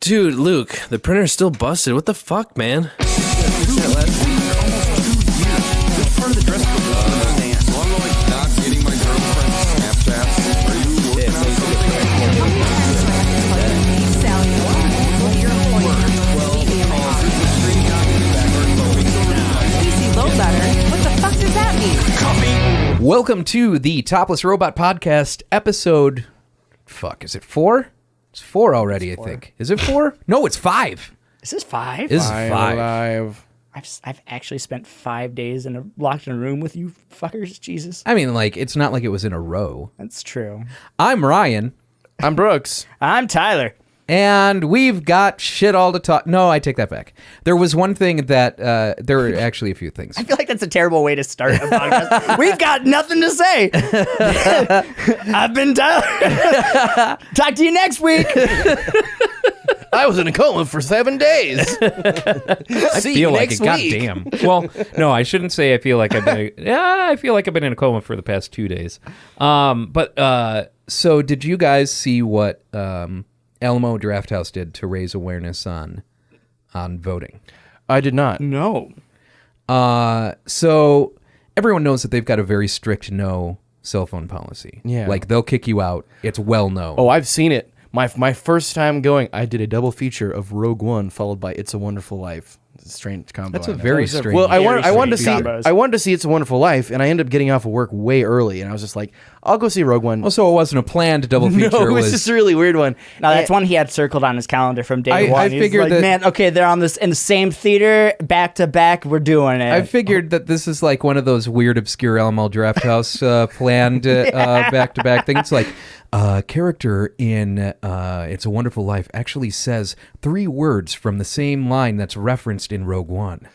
Dude, Luke, the printer's still busted. What the fuck, man? Welcome to the Topless Robot Podcast episode... Fuck, is it 4? It's 4 already, I think. Is it 4? No, it's 5. Is this 5? This is 5. I've actually spent 5 days locked in a room with you fuckers. Jesus. I mean, like, it's not like it was in a row. That's true. I'm Ryan. I'm Brooks. I'm Tyler. And we've got shit all to talk... No, I take that back. There was one thing that... there were actually a few things. I feel like that's a terrible way to start a podcast. We've got nothing to say. I've been Tyler. Talk to you next week. I was in a coma for 7 days. I feel like it. Goddamn. Well, no, I shouldn't say I feel like I've been... I feel like I've been in a coma for the past 2 days. So did you guys see what... Alamo Drafthouse did to raise awareness on voting? I did not. No. So everyone knows that they've got a very strict no cell phone policy. Yeah. Like, they'll kick you out. It's well known. Oh, I've seen it. My first time going, I did a double feature of Rogue One followed by It's a Wonderful Life. It's a strange combo. That's a very strange. Well, I wanted to see combos. I wanted to see It's a Wonderful Life, and I ended up getting off of work way early, and I was just like, I'll go see Rogue One. Well, so it wasn't a planned double feature. No, it was just a really weird one. No, that's one he had circled on his calendar from day one. I He's figured like, that... man, okay, they're on this in the same theater, back to back. We're doing it. I figured that this is like one of those weird, obscure Alamo Drafthouse planned back-to-back things. Like, character in It's a Wonderful Life actually says 3 words from the same line that's referenced in Rogue One.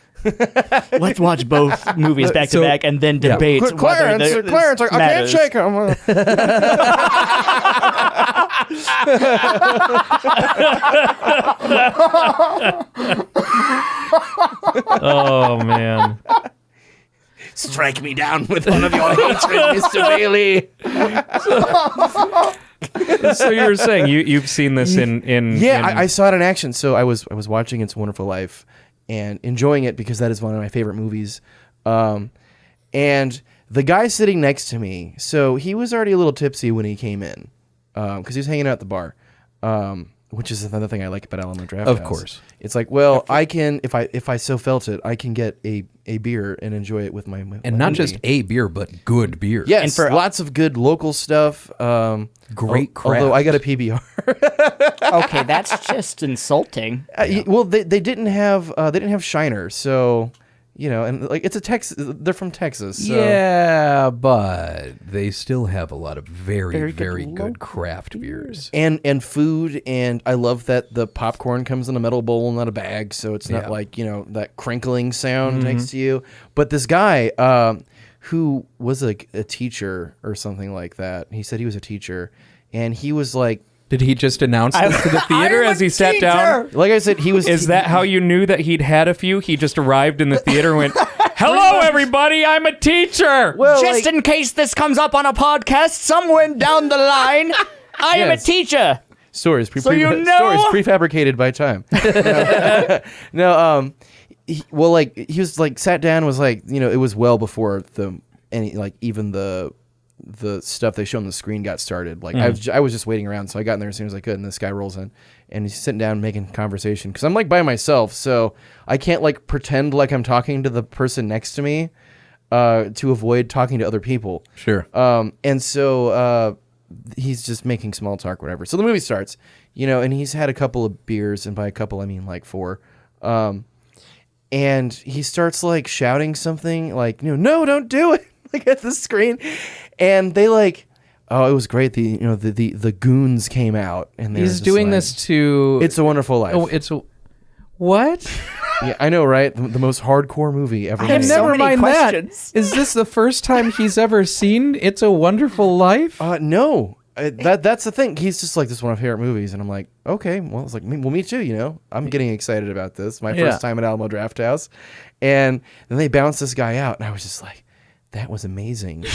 Let's watch both movies back to back and then debate Clarence, like, I can't shake him. Oh, man. Strike me down with one of your hatred, Mr. Bailey. So you were saying you've seen this in I saw it in action. So I was watching It's a Wonderful Life and enjoying it because that is one of my favorite movies. And the guy sitting next to me, so he was already a little tipsy when he came in because he was hanging out at the bar, which is another thing I like about Alamo Drafthouse. Of course. It's like, well, I can, if I so felt it, I can get a beer and enjoy it with my and not homie. just a beer, but good beer. Yes, And for lots of good local stuff. Great craft. Although I got a PBR. Okay, that's just insulting. Well, they didn't have Shiner, so and like it's a Texas. They're from Texas. So. Yeah, but they still have a lot of very Very good local craft beers. And food, and I love that the popcorn comes in a metal bowl, not a bag, so it's not like that crinkling sound next to you. But this guy, who was like a teacher or something like that, he said he was a teacher, and he was like. Did he just announce this to the theater as he sat down? Like I said, he was. Is that how you knew that he'd had a few? He just arrived in the theater and went, "Hello, everybody! I'm a teacher." Well, Just in case this comes up on a podcast somewhere down the line, I am a Yes. teacher. Stories, So you know? stories prefabricated by time. No, he was like sat down, was like it was well before even the stuff they showed on the screen got started. Like I was just waiting around, so I got in there as soon as I could, and this guy rolls in, and he's sitting down making conversation because I'm like by myself, so I can't like pretend like I'm talking to the person next to me to avoid talking to other people. Sure. And so he's just making small talk, whatever. So the movie starts, and he's had a couple of beers, and by a couple I mean like 4. And he starts like shouting something like, no, don't do it, like at the screen. And they like, oh, it was great. The goons came out, and He's doing this to... It's a Wonderful Life. Oh, it's a... What? Yeah, I know, right? The most hardcore movie ever I have made. so Never many mind questions. that. Is this the first time he's ever seen It's a Wonderful Life? No. That's the thing. He's just like, this is one of my favorite movies, and I'm like, okay. Well, it's like, well, me too. I'm getting excited about this. My first time at Alamo Drafthouse, and then they bounced this guy out, and I was just like, that was amazing.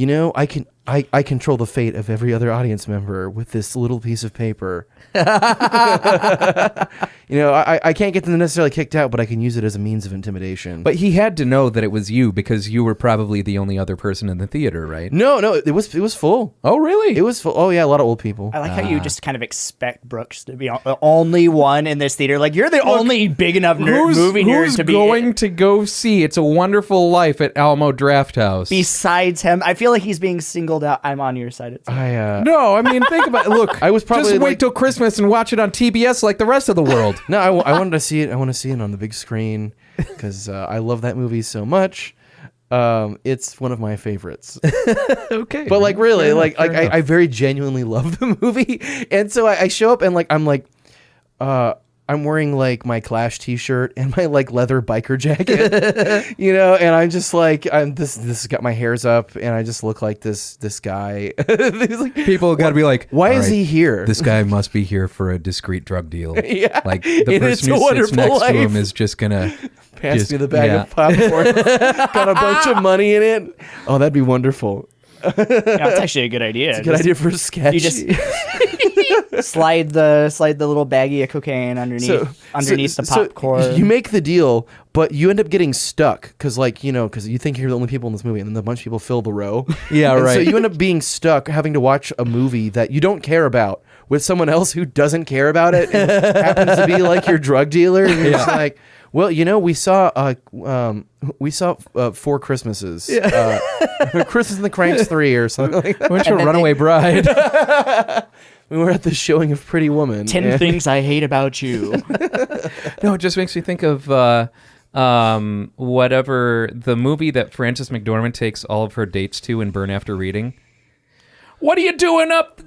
I can I control the fate of every other audience member with this little piece of paper. I can't get them necessarily kicked out, but I can use it as a means of intimidation. But he had to know that it was you because you were probably the only other person in the theater, right? No, it was full. Oh, really? It was full. Oh yeah, a lot of old people. I like how you just kind of expect Brooks to be the only one in this theater. Like, you're the only big enough movie nerd to be going to go see It's a Wonderful Life at Alamo Drafthouse. Besides him, I feel like he's being singled out. I'm on your side. No, I mean, think about it. Look, I was probably just wait till Christmas and watch it on TBS like the rest of the world. No, I wanted to see it. I want to see it on the big screen because I love that movie so much. It's one of my favorites. Okay, but like really, I very genuinely love the movie, and so I show up and I'm wearing like my Clash T-shirt and my like leather biker jacket, and I'm just like this got my hair's up and I just look like this guy. Like, people got to be like, why is he here? This guy must be here for a discreet drug deal. Yeah, like the person who sits next to him is just gonna pass me the bag of popcorn, got a bunch of money in it. Oh, that'd be wonderful. Yeah, that's actually a good idea. It's a good idea for a sketch. You just slide the little baggie of cocaine underneath the popcorn. You make the deal, but you end up getting stuck because you think you're the only people in this movie, and then a bunch of people fill the row. Yeah, and right. So you end up being stuck having to watch a movie that you don't care about with someone else who doesn't care about it and happens to be like your drug dealer. And you're just like, well, we saw Four Christmases, Christmas and the Cranks 3 or something like that. Went to Runaway Bride. We were at the showing of Pretty Woman. 10 Things I Hate About You. No, it just makes me think of whatever the movie that Frances McDormand takes all of her dates to in Burn After Reading. What are you doing up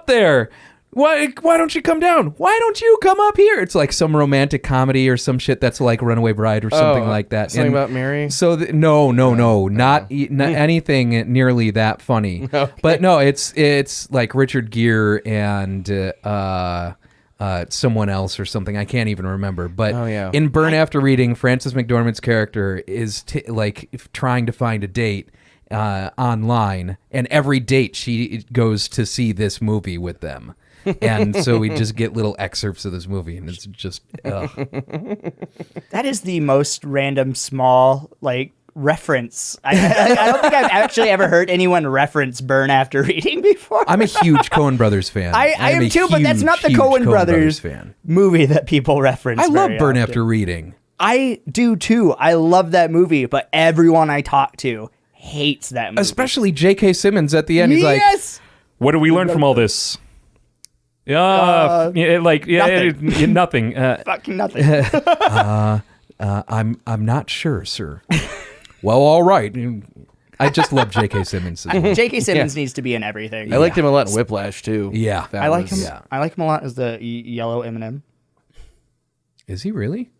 there? Why don't you come down? Why don't you come up here? It's like some romantic comedy or some shit that's like Runaway Bride or something like that. Something about Mary? So no, not anything nearly that funny. Okay. But no, it's like Richard Gere and someone else or something. I can't even remember. But in Burn After Reading, Frances McDormand's character is trying to find a date online, and every date she goes to see this movie with them. And so we just get little excerpts of this movie, and it's just That is the most random small reference. I don't think I've actually ever heard anyone reference Burn After Reading before. I'm a huge Coen Brothers fan. I am too, but that's not the Coen Brothers fan movie that people reference. I love Burn often. After Reading. I do too. I love that movie, but everyone I talk to hates that movie. Especially J.K. Simmons at the end. He's like, what do we learn from all this? nothing. Nothing. Fucking nothing. I'm not sure, sir. Well, all right. I just love J.K. Simmons. J.K. Simmons needs to be in everything. I liked him a lot in Whiplash too. Yeah, I like him. Yeah. I like him a lot as the yellow M&M. Is he really?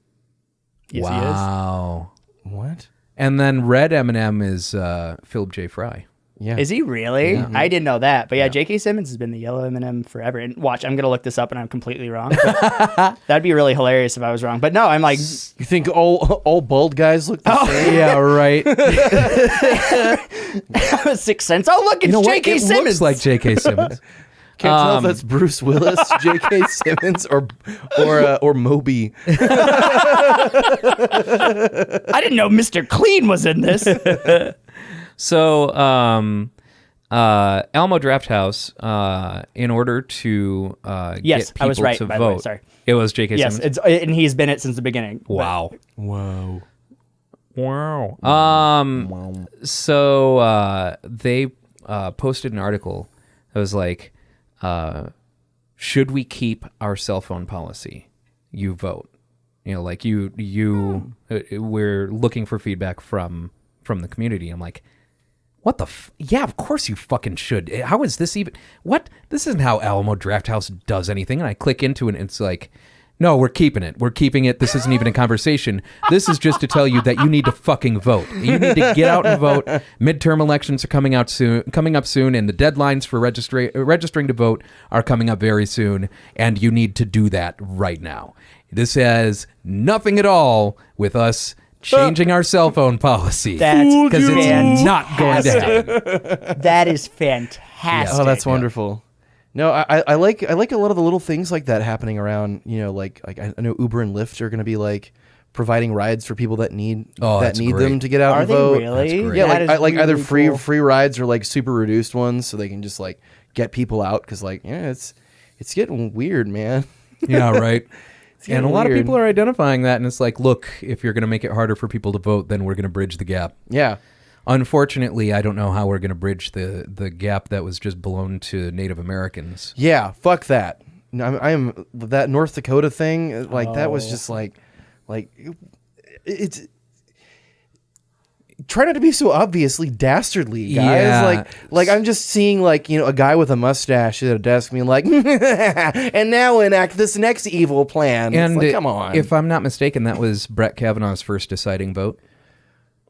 Yes, wow. he is. What? And then red M&M is Philip J. Fry. Yeah. Is he really? Yeah. I didn't know that. But yeah, J.K. Simmons has been the yellow M&M forever. And watch, I'm going to look this up and I'm completely wrong. That'd be really hilarious if I was wrong. But no, I'm like... You think all bald guys look the same? Yeah, right. Sixth Sense. Oh, look, it's J.K. Simmons. It looks like J.K. Simmons. Can't tell if that's Bruce Willis, J.K. Simmons, or Moby. I didn't know Mr. Clean was in this. So, Alamo Drafthouse, in order to yes, get people I was right, to by vote, the way, sorry. It was J.K. Yes, Simmons. and he's been it since the beginning. Wow. Wow. So they posted an article that was like, should we keep our cell phone policy? You vote. Like we're looking for feedback from the community. I'm like, what the yeah, of course you fucking should. How is this even what? This isn't how Alamo Drafthouse does anything. And I click into it and it's like, no, we're keeping it. We're keeping it. This isn't even a conversation. This is just to tell you that you need to fucking vote. You need to get out and vote. Midterm elections are coming up soon, and the deadlines for registering to vote are coming up very soon, and you need to do that right now. This has nothing at all with us changing our cell phone policy. That's because it's fantastic. not going to happen. That is fantastic. Oh, that's wonderful. No, I like a lot of the little things like that happening around. Like I know Uber and Lyft are going to be like providing rides for people that need that's them great. to get out Are and they vote. really? That's great. Yeah, That is like either really cool. free rides or like super reduced ones, so they can just like get people out because it's getting weird, man. Yeah, right. And a getting lot of weird. people are identifying that, and it's like, look, if you're going to make it harder for people to vote, then we're going to bridge the gap. Yeah. Unfortunately, I don't know how we're going to bridge the gap that was just blown to Native Americans. Yeah, fuck that. I'm that North Dakota thing. Like that was just like it's. Try not to be so obviously dastardly, guys. Yeah. Like I'm just seeing like a guy with a mustache at a desk being like, and now enact this next evil plan. And it's like, come on. if I'm not mistaken, that was Brett Kavanaugh's first deciding vote.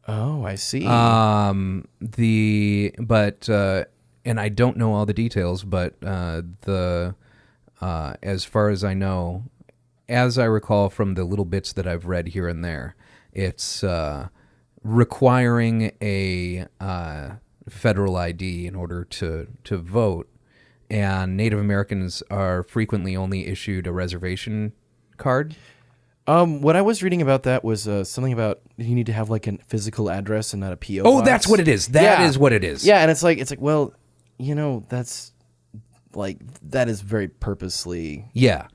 Oh, I see. And I don't know all the details, but as far as I know, as I recall from the little bits that I've read here and there, it's requiring a federal ID in order to vote, and Native Americans are frequently only issued a reservation card. What I was reading about that was something about you need to have like a physical address and not a PO. Oh, box. that's what it is. That is what it is. Yeah, and it's like well, that's like that is very purposely Yeah.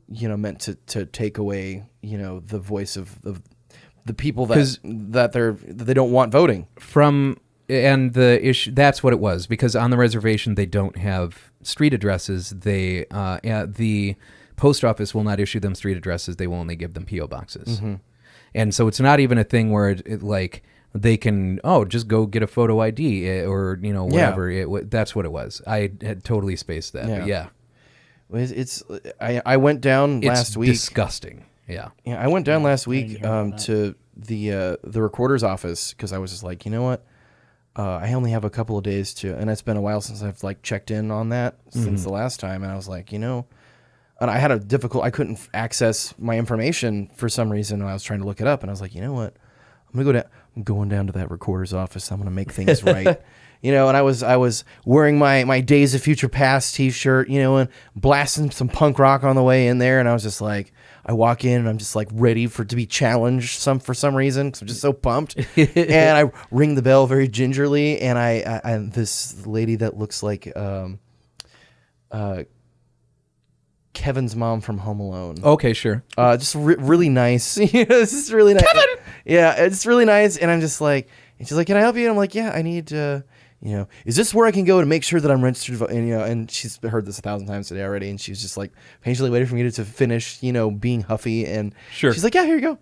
meant to take away the voice of the people that they don't want voting. And the issue, that's what it was, because on the reservation they don't have street addresses. They the post office will not issue them street addresses. They will only give them PO boxes. Mm-hmm. And so it's not even a thing where it like they can just go get a photo ID or whatever. That's what it was. I had totally spaced that. Yeah. But yeah. It's I went down last It's week. disgusting. Yeah. Yeah, I went down last week to the recorder's office because I was just like, you know what, I only have a couple of days and it's been a while since I've like checked in on that since the last time, and I was like, and I had I couldn't access my information for some reason, and I was trying to look it up, and I was like, you know what, I'm going down to that recorder's office. I'm gonna make things right. And I was wearing my Days of Future Past t-shirt, and blasting some punk rock on the way in there, and I was just like, I walk in and I'm just like ready to be challenged for some reason because I'm just so pumped. And I ring the bell very gingerly, and I this lady that looks like Kevin's mom from Home Alone. Okay, sure. Just really nice. It's just really nice. Kevin! Yeah, it's really nice. And I'm just like, and she's like, can I help you? And I'm like, yeah, I need is this where I can go to make sure that I'm registered to vote? And, and she's heard this 1,000 times today already. And she was just like patiently waiting for me to finish, being huffy. And Sure. She's like, yeah, here you go.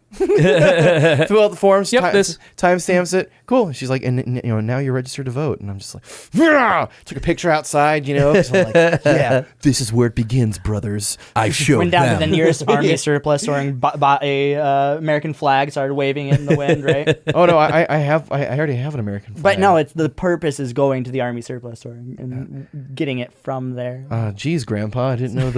Fill out the forms. Yep, this. Timestamps it. Cool. She's like, and now you're registered to vote. And I'm just like, yeah! Took a picture outside, 'cause I'm like, yeah, this is where it begins, brothers. I showed Went down them. to the nearest army surplus store and bought a American flag, started waving it in the wind, right? Oh no, I already have an American flag. But no, it's the purpose is going to the army surplus store and getting it from there. Geez, Grandpa, I didn't know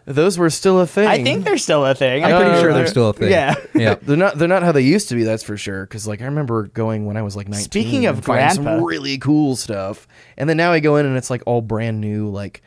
those were still a thing. I think they're still a thing. I'm pretty sure they're still a thing. Yeah. Yeah. They're not how they used to be, that's for sure. Because like I remember going when I was like 19. Speaking of and finding Grandpa. some really cool stuff, and then now I go in and it's like all brand new, like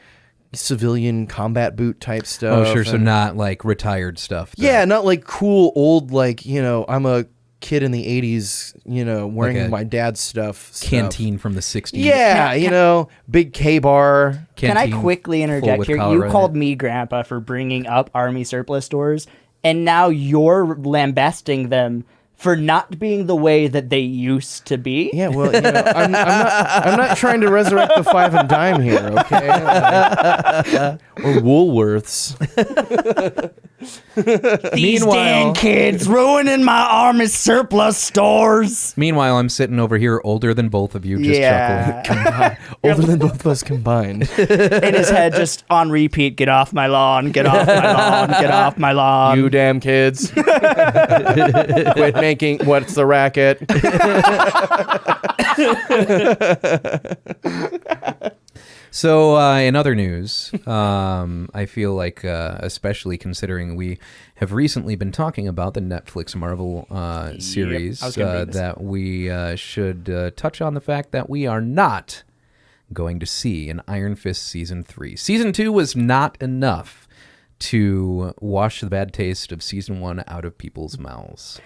civilian combat boot type stuff. Oh, sure. So and- not like retired stuff. then. yeah, not like cool old like I'm a kid in the 80s, wearing Like a my dad's stuff. Canteen from the 60s. Yeah, big K bar. Can I Canteen quickly full interject with here? cholera You in called it. me grandpa for bringing up army surplus stores, and now you're lambasting them for not being the way that they used to be. Yeah, well, I'm not trying to resurrect the five and dime here, okay? Or Woolworths. These Meanwhile- damn kids ruining my army surplus stores. Meanwhile, I'm sitting over here older than both of you, just chuckling. Yeah. Older than both of us combined. In his head, just on repeat, get off my lawn, get off my lawn, get off my lawn. You damn kids. Quit making what's the racket? So, in other news, I feel like, especially considering we have recently been talking about the Netflix Marvel series, I was gonna bring this. that we should touch on the fact that we are not going to see an Iron Fist Season 3. Season 2 was not enough to wash the bad taste of Season 1 out of people's mouths.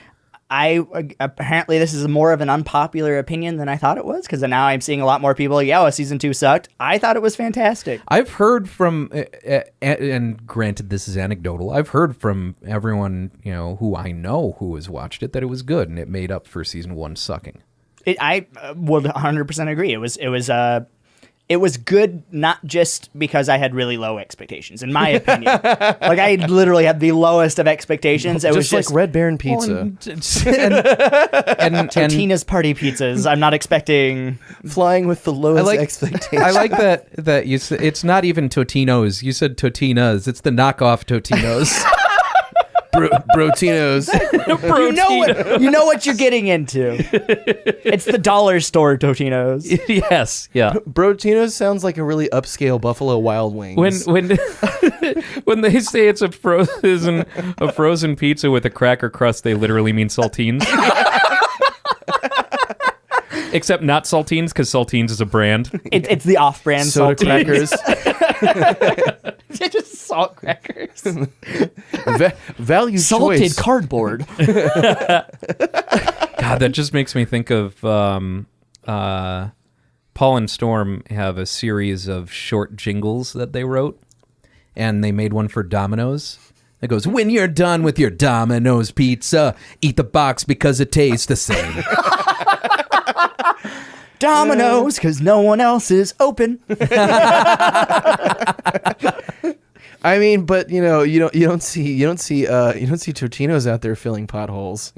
Apparently this is more of an unpopular opinion than I thought it was, because now I'm seeing a lot more people like, yeah, well, season 2 sucked. I thought it was fantastic. I've heard from, and granted this is anecdotal, I've heard from everyone who I know who has watched it that it was good and it made up for season 1 sucking. I would 100% agree. It was good, not just because I had really low expectations, in my opinion. Like, I literally had the lowest of expectations. It was just like Red Baron Pizza. and Totina's party pizzas. I'm not expecting... Flying with the lowest expectations. I like that you said, it's not even Totino's. You said Totinas. It's the knockoff Totino's. Brotinos. You know what you're getting into. It's the dollar store Totino's. Yes, yeah. Brotinos sounds like a really upscale Buffalo Wild Wings. When when they say it's a frozen pizza with a cracker crust, they literally mean saltines. Except not saltines, because saltines is a brand. It's the off-brand soda saltines. crackers. Just salt crackers. Value Salted choice. cardboard. God, that just makes me think of Paul and Storm have a series of short jingles that they wrote, and they made one for Domino's. It goes, when you're done with your Domino's pizza, eat the box because it tastes the same. Domino's, because no one else is open. I mean, but you don't see Totino's out there filling potholes.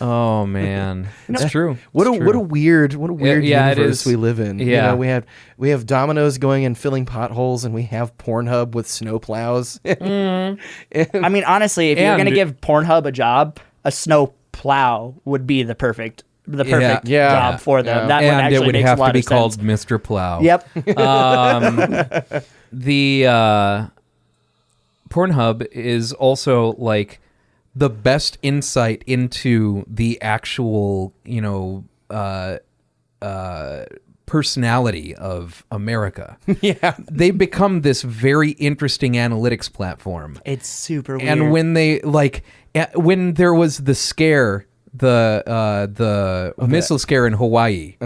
Oh man, it's true. What a weird Yeah, it universe is. we live in. Yeah. We have Domino's going and filling potholes, and we have Pornhub with snowplows. I mean, honestly, if you're And- going to give Pornhub a job, a snow plow would be the perfect job for them. Yeah. That one And actually it would makes have a lot to be of called sense. Mr. Plow. Yep. The Pornhub is also like the best insight into the actual, personality of America. Yeah. They've become this very interesting analytics platform. It's super weird. And when they when there was the scare, the missile scare in Hawaii,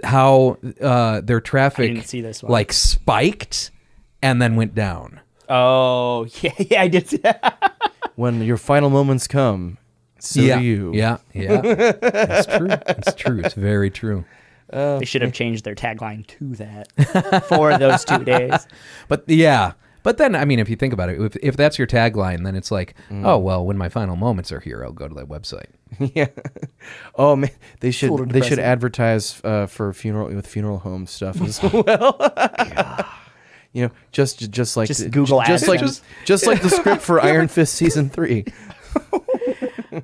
how their traffic didn't see this one. spiked and then went down. Oh, yeah, I did see that. When your final moments come, so do you. Yeah. It's true. It's true. It's very true. They should have changed their tagline to that for those 2 days. But then, I mean, if you think about it, if that's your tagline, then it's like, oh, well, when my final moments are here, I'll go to that website. Yeah. Oh man, they little should depressing. advertise for funeral home stuff as well. Just like Google just AdSense. like the script for Iron Fist season 3.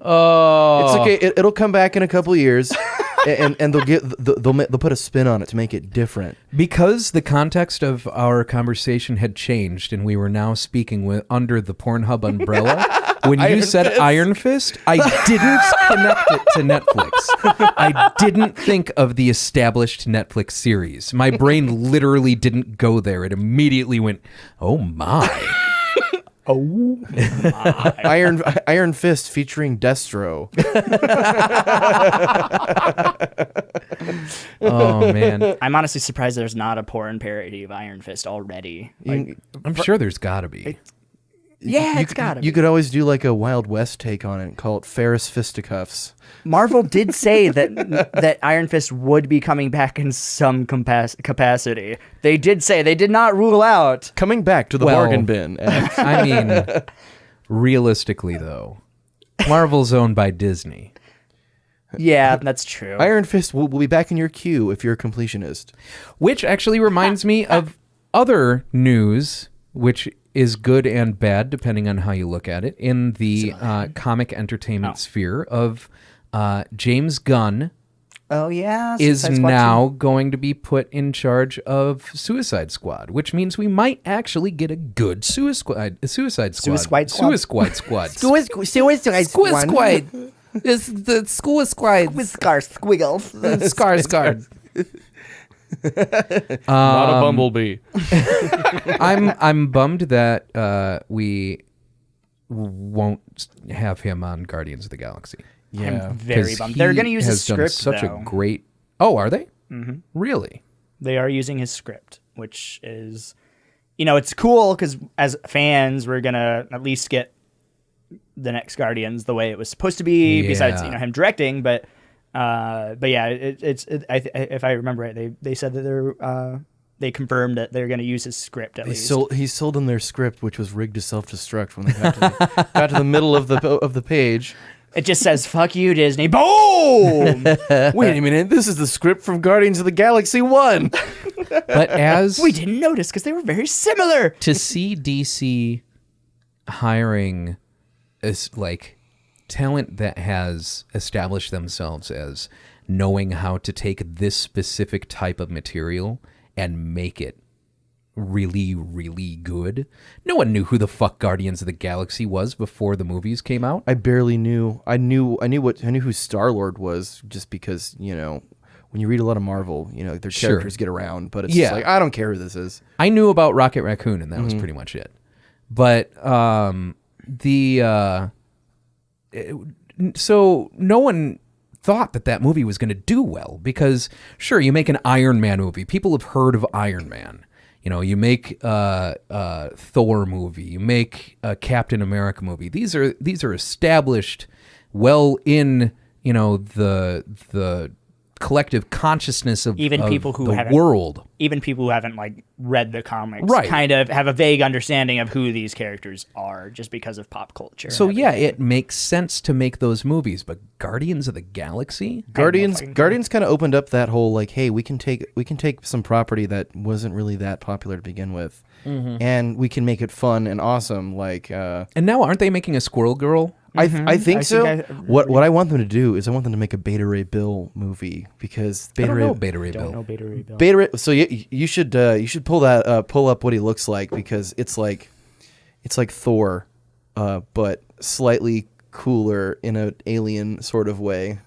Oh, It's okay. It'll come back in a couple of years, and they'll put a spin on it to make it different. because the context of our conversation had changed, and we were now speaking under the Pornhub umbrella. When you Iron said Fist. Iron Fist, I didn't connect it to Netflix. I didn't think of the established Netflix series. My brain literally didn't go there. It immediately went, oh my. Iron Fist featuring Destro. Oh man. I'm honestly surprised there's not a porn parody of Iron Fist already. I'm sure there's got to be. It's gotta be. You could always do like a Wild West take on it and call it Ferris Fisticuffs. Marvel did say that Iron Fist would be coming back in some capacity. They did say, they did not rule out. Coming back to the Well, bargain bin. I mean, realistically though, Marvel's owned by Disney. Yeah, that's true. Iron Fist will be back in your queue if you're a completionist. Which actually reminds me of other news, which is good and bad depending on how you look at it, in the comic entertainment sphere of James Gunn Oh yeah, is Suicide Squad now going to be put in charge of Suicide Squad, which means we might actually get a good Suicide Squad. Suicide Squad. Suicide Squad. Suicide Squad. It's the Suicide with scar squiggles. Skarsgård. Not a bumblebee. I'm bummed that we won't have him on Guardians of the Galaxy. Yeah. I'm very bummed. They're going to use his script. Such though. a great. Oh, are they? Mm-hmm. Really? They are using his script, which is, it's cool because as fans, we're gonna at least get the next Guardians the way it was supposed to be. Yeah. Besides, him directing, but yeah, if I remember right, they said that they confirmed that they're going to use his script at least. He sold them their script, which was rigged to self-destruct when they got to the middle of the page. It just says "fuck you, Disney." Boom. Wait a minute, this is the script from Guardians of the Galaxy 1. But as we didn't notice because they were very similar. To see DC hiring as like talent that has established themselves as knowing how to take this specific type of material and make it really, really good. No one knew who the fuck Guardians of the Galaxy was before the movies came out. I barely knew. I knew who Star-Lord was just because, when you read a lot of Marvel, their characters get around, but it's just like, I don't care who this is. I knew about Rocket Raccoon, and that was pretty much it. But so no one thought that movie was going to do well because, sure, you make an Iron Man movie. People have heard of Iron Man. You make a Thor movie. You make a Captain America movie. These are established, well in the collective consciousness of even of people who the haven't world. Even people who haven't read the comics, Right. kind of have a vague understanding of who these characters are just because of pop culture. So and yeah, everything. it makes sense to make those movies, but Guardians of the Galaxy? Guardians fucking clue. kind of opened up that whole hey, we can take some property that wasn't really that popular to begin with, and we can make it fun and awesome. And now aren't they making a Squirrel Girl? I think so. think What I want them to do is I want them to make a Beta Ray Bill movie because I Beta don't Ray know Beta Ray don't Bill. know Beta Ray Bill. Beta Ray. So you should pull up what he looks like because it's like Thor, but slightly cooler in an alien sort of way.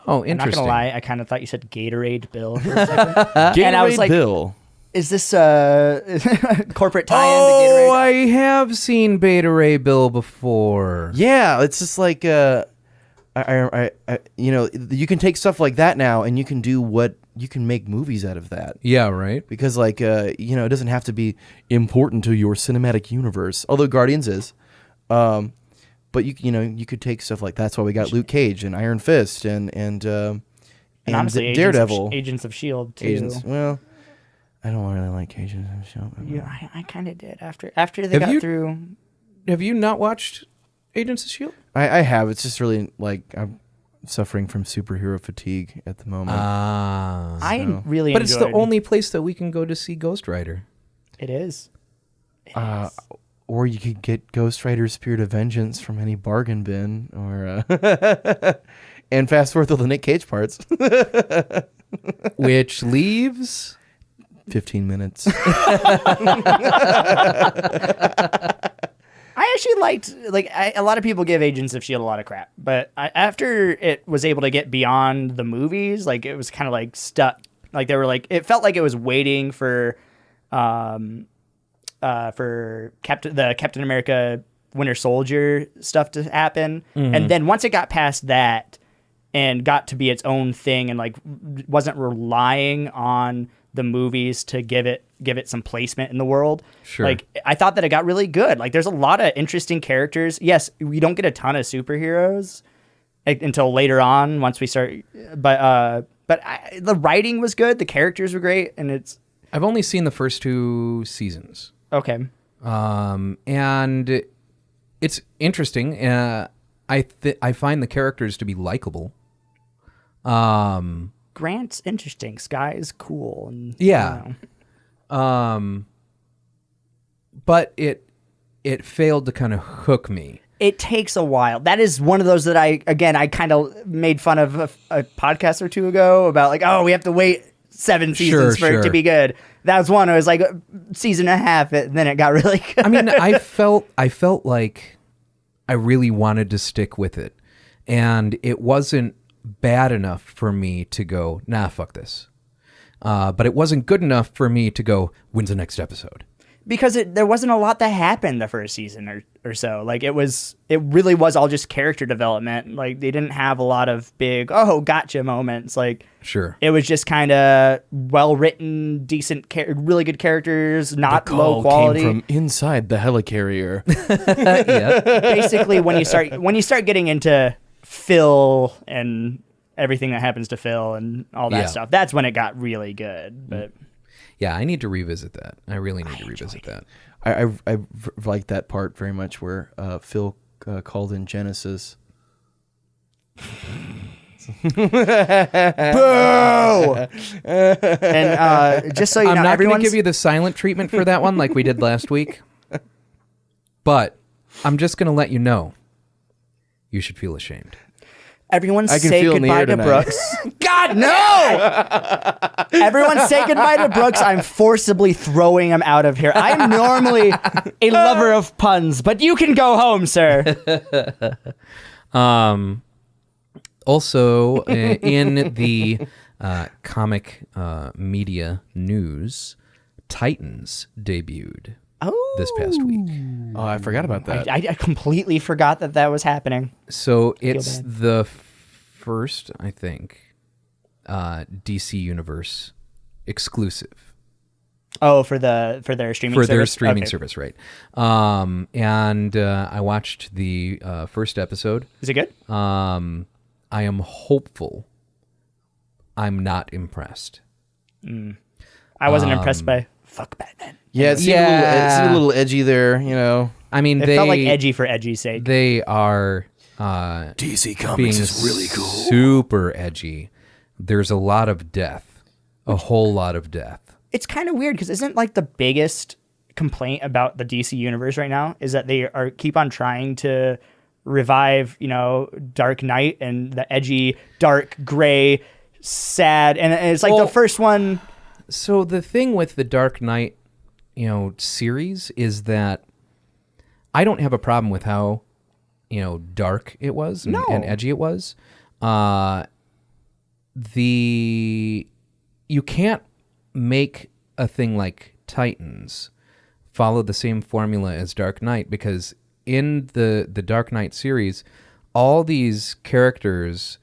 Oh, I'm not interesting. gonna lie, I kind of thought you said Gatorade Bill for a second. And I was Gatorade like, Bill. is this a corporate tie-in to Oh, Gatorade? I have seen Beta Ray Bill before. Yeah, it's just like you can take stuff like that now and you can make movies out of that. Yeah, right. Because it doesn't have to be important to your cinematic universe, although Guardians is. But you could take stuff like that's why we got Luke Cage and Iron Fist and honestly, Daredevil. Agents of S.H.I.E.L.D. too. Agents. Well, I don't really like Agents of S.H.I.E.L.D. Yeah, I kind of did after they got through. Have you not watched Agents of S.H.I.E.L.D.? I have. It's just really I'm suffering from superhero fatigue at the moment. I really But it's the enjoyed- only place that we can go to see Ghost Rider. It is. Or you could get Ghost Rider Spirit of Vengeance from any bargain bin, or and fast forward to the Nick Cage parts. Which leaves 15 minutes. I actually liked a lot of people give Agents of S.H.I.E.L.D. a lot of crap, but after it was able to get beyond the movies, it was kind of stuck. They were it felt like it was waiting for Captain America Winter Soldier stuff to happen, and then once it got past that and got to be its own thing and wasn't relying on the movies to give it some placement in the world. Sure. I thought that it got really good. There's a lot of interesting characters. Yes, we don't get a ton of superheroes until later on once we start. But the writing was good. The characters were great, and I've only seen the first 2 seasons. okay. And it's interesting. I find the characters to be likable. Grant's interesting. Sky is cool. And, Yeah. But it failed to kind of hook me. It takes a while. That is one of those that I kind of made fun of a podcast or two ago about like, oh, we have to wait 7 seasons for it to be good. That was one. It was like a season and a half, then it got really good. I mean, I felt like I really wanted to stick with it, and it wasn't bad enough for me to go, nah, fuck this. But it wasn't good enough for me to go, when's the next episode? Because there wasn't a lot that happened the first season or so. Like it really was all just character development. Like they didn't have a lot of big, oh, gotcha moments. Like Sure. It was just kind of well written, decent, really good characters, not The low call quality. came from inside the helicarrier. Yeah. Basically, when you start getting into Phil and everything that happens to Phil and all that stuff, that's when it got really good. But Yeah, I need to revisit that. I really need to revisit that. I like that part very much where Phil called in Genesis. Boo! And just so you know, I'm not going to everyone's give you the silent treatment for that one like we did last week, but I'm just going to let you know you should feel ashamed. Everyone I can say feel in the goodbye air to tonight. Brooks. God, no! Everyone say goodbye to Brooks. I'm forcibly throwing him out of here. I'm normally a lover of puns, but you can go home, sir. Also, in the comic media news, Titans debuted this past week. Oh, I forgot about that. I completely forgot that was happening. So it's the first, I think, DC Universe exclusive. Oh, for their streaming service? For their streaming Okay. service, right. And I watched the first episode. Is it good? I am hopeful. I'm not impressed. I wasn't impressed by fuck Batman. Yeah, it seemed a little edgy there, you know. I mean, It felt like edgy for edgy's sake. They are DC being Comics is really cool. super edgy. There's a lot of death, a whole lot of death. It's kind of weird because isn't like the biggest complaint about the DC universe right now is that they keep on trying to revive, Dark Knight and the edgy, dark, gray, sad, and it's like the first one. So the thing with the Dark Knight, series is that I don't have a problem with how, dark it was and edgy it was. You can't make a thing like Titans follow the same formula as Dark Knight because in the Dark Knight series, all these characters,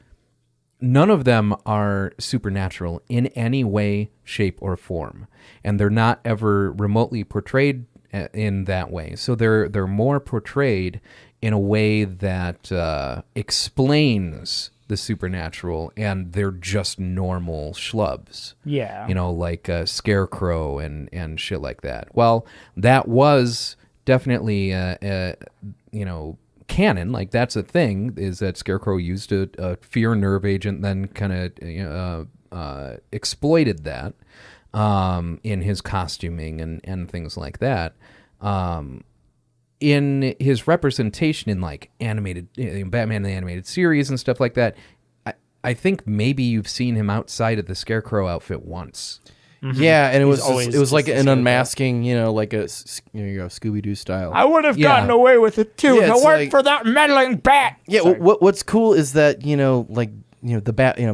none of them are supernatural in any way, shape, or form. And they're not ever remotely portrayed in that way. So they're more portrayed in a way that explains the supernatural, and they're just normal schlubs. Yeah. Like Scarecrow and shit like that. Well, that was definitely, canon. Like, that's a thing, is that Scarecrow used a fear nerve agent, then kind of exploited that in his costuming and things like that. In his representation in like animated Batman the Animated Series and stuff like that, I think maybe you've seen him outside of the Scarecrow outfit once. Mm-hmm. Yeah, and it was like just an a unmasking, like a Scooby Doo style. I would have gotten away with it too Yeah, if it it's weren't like- for that meddling bat. Yeah, Sorry. what's cool is that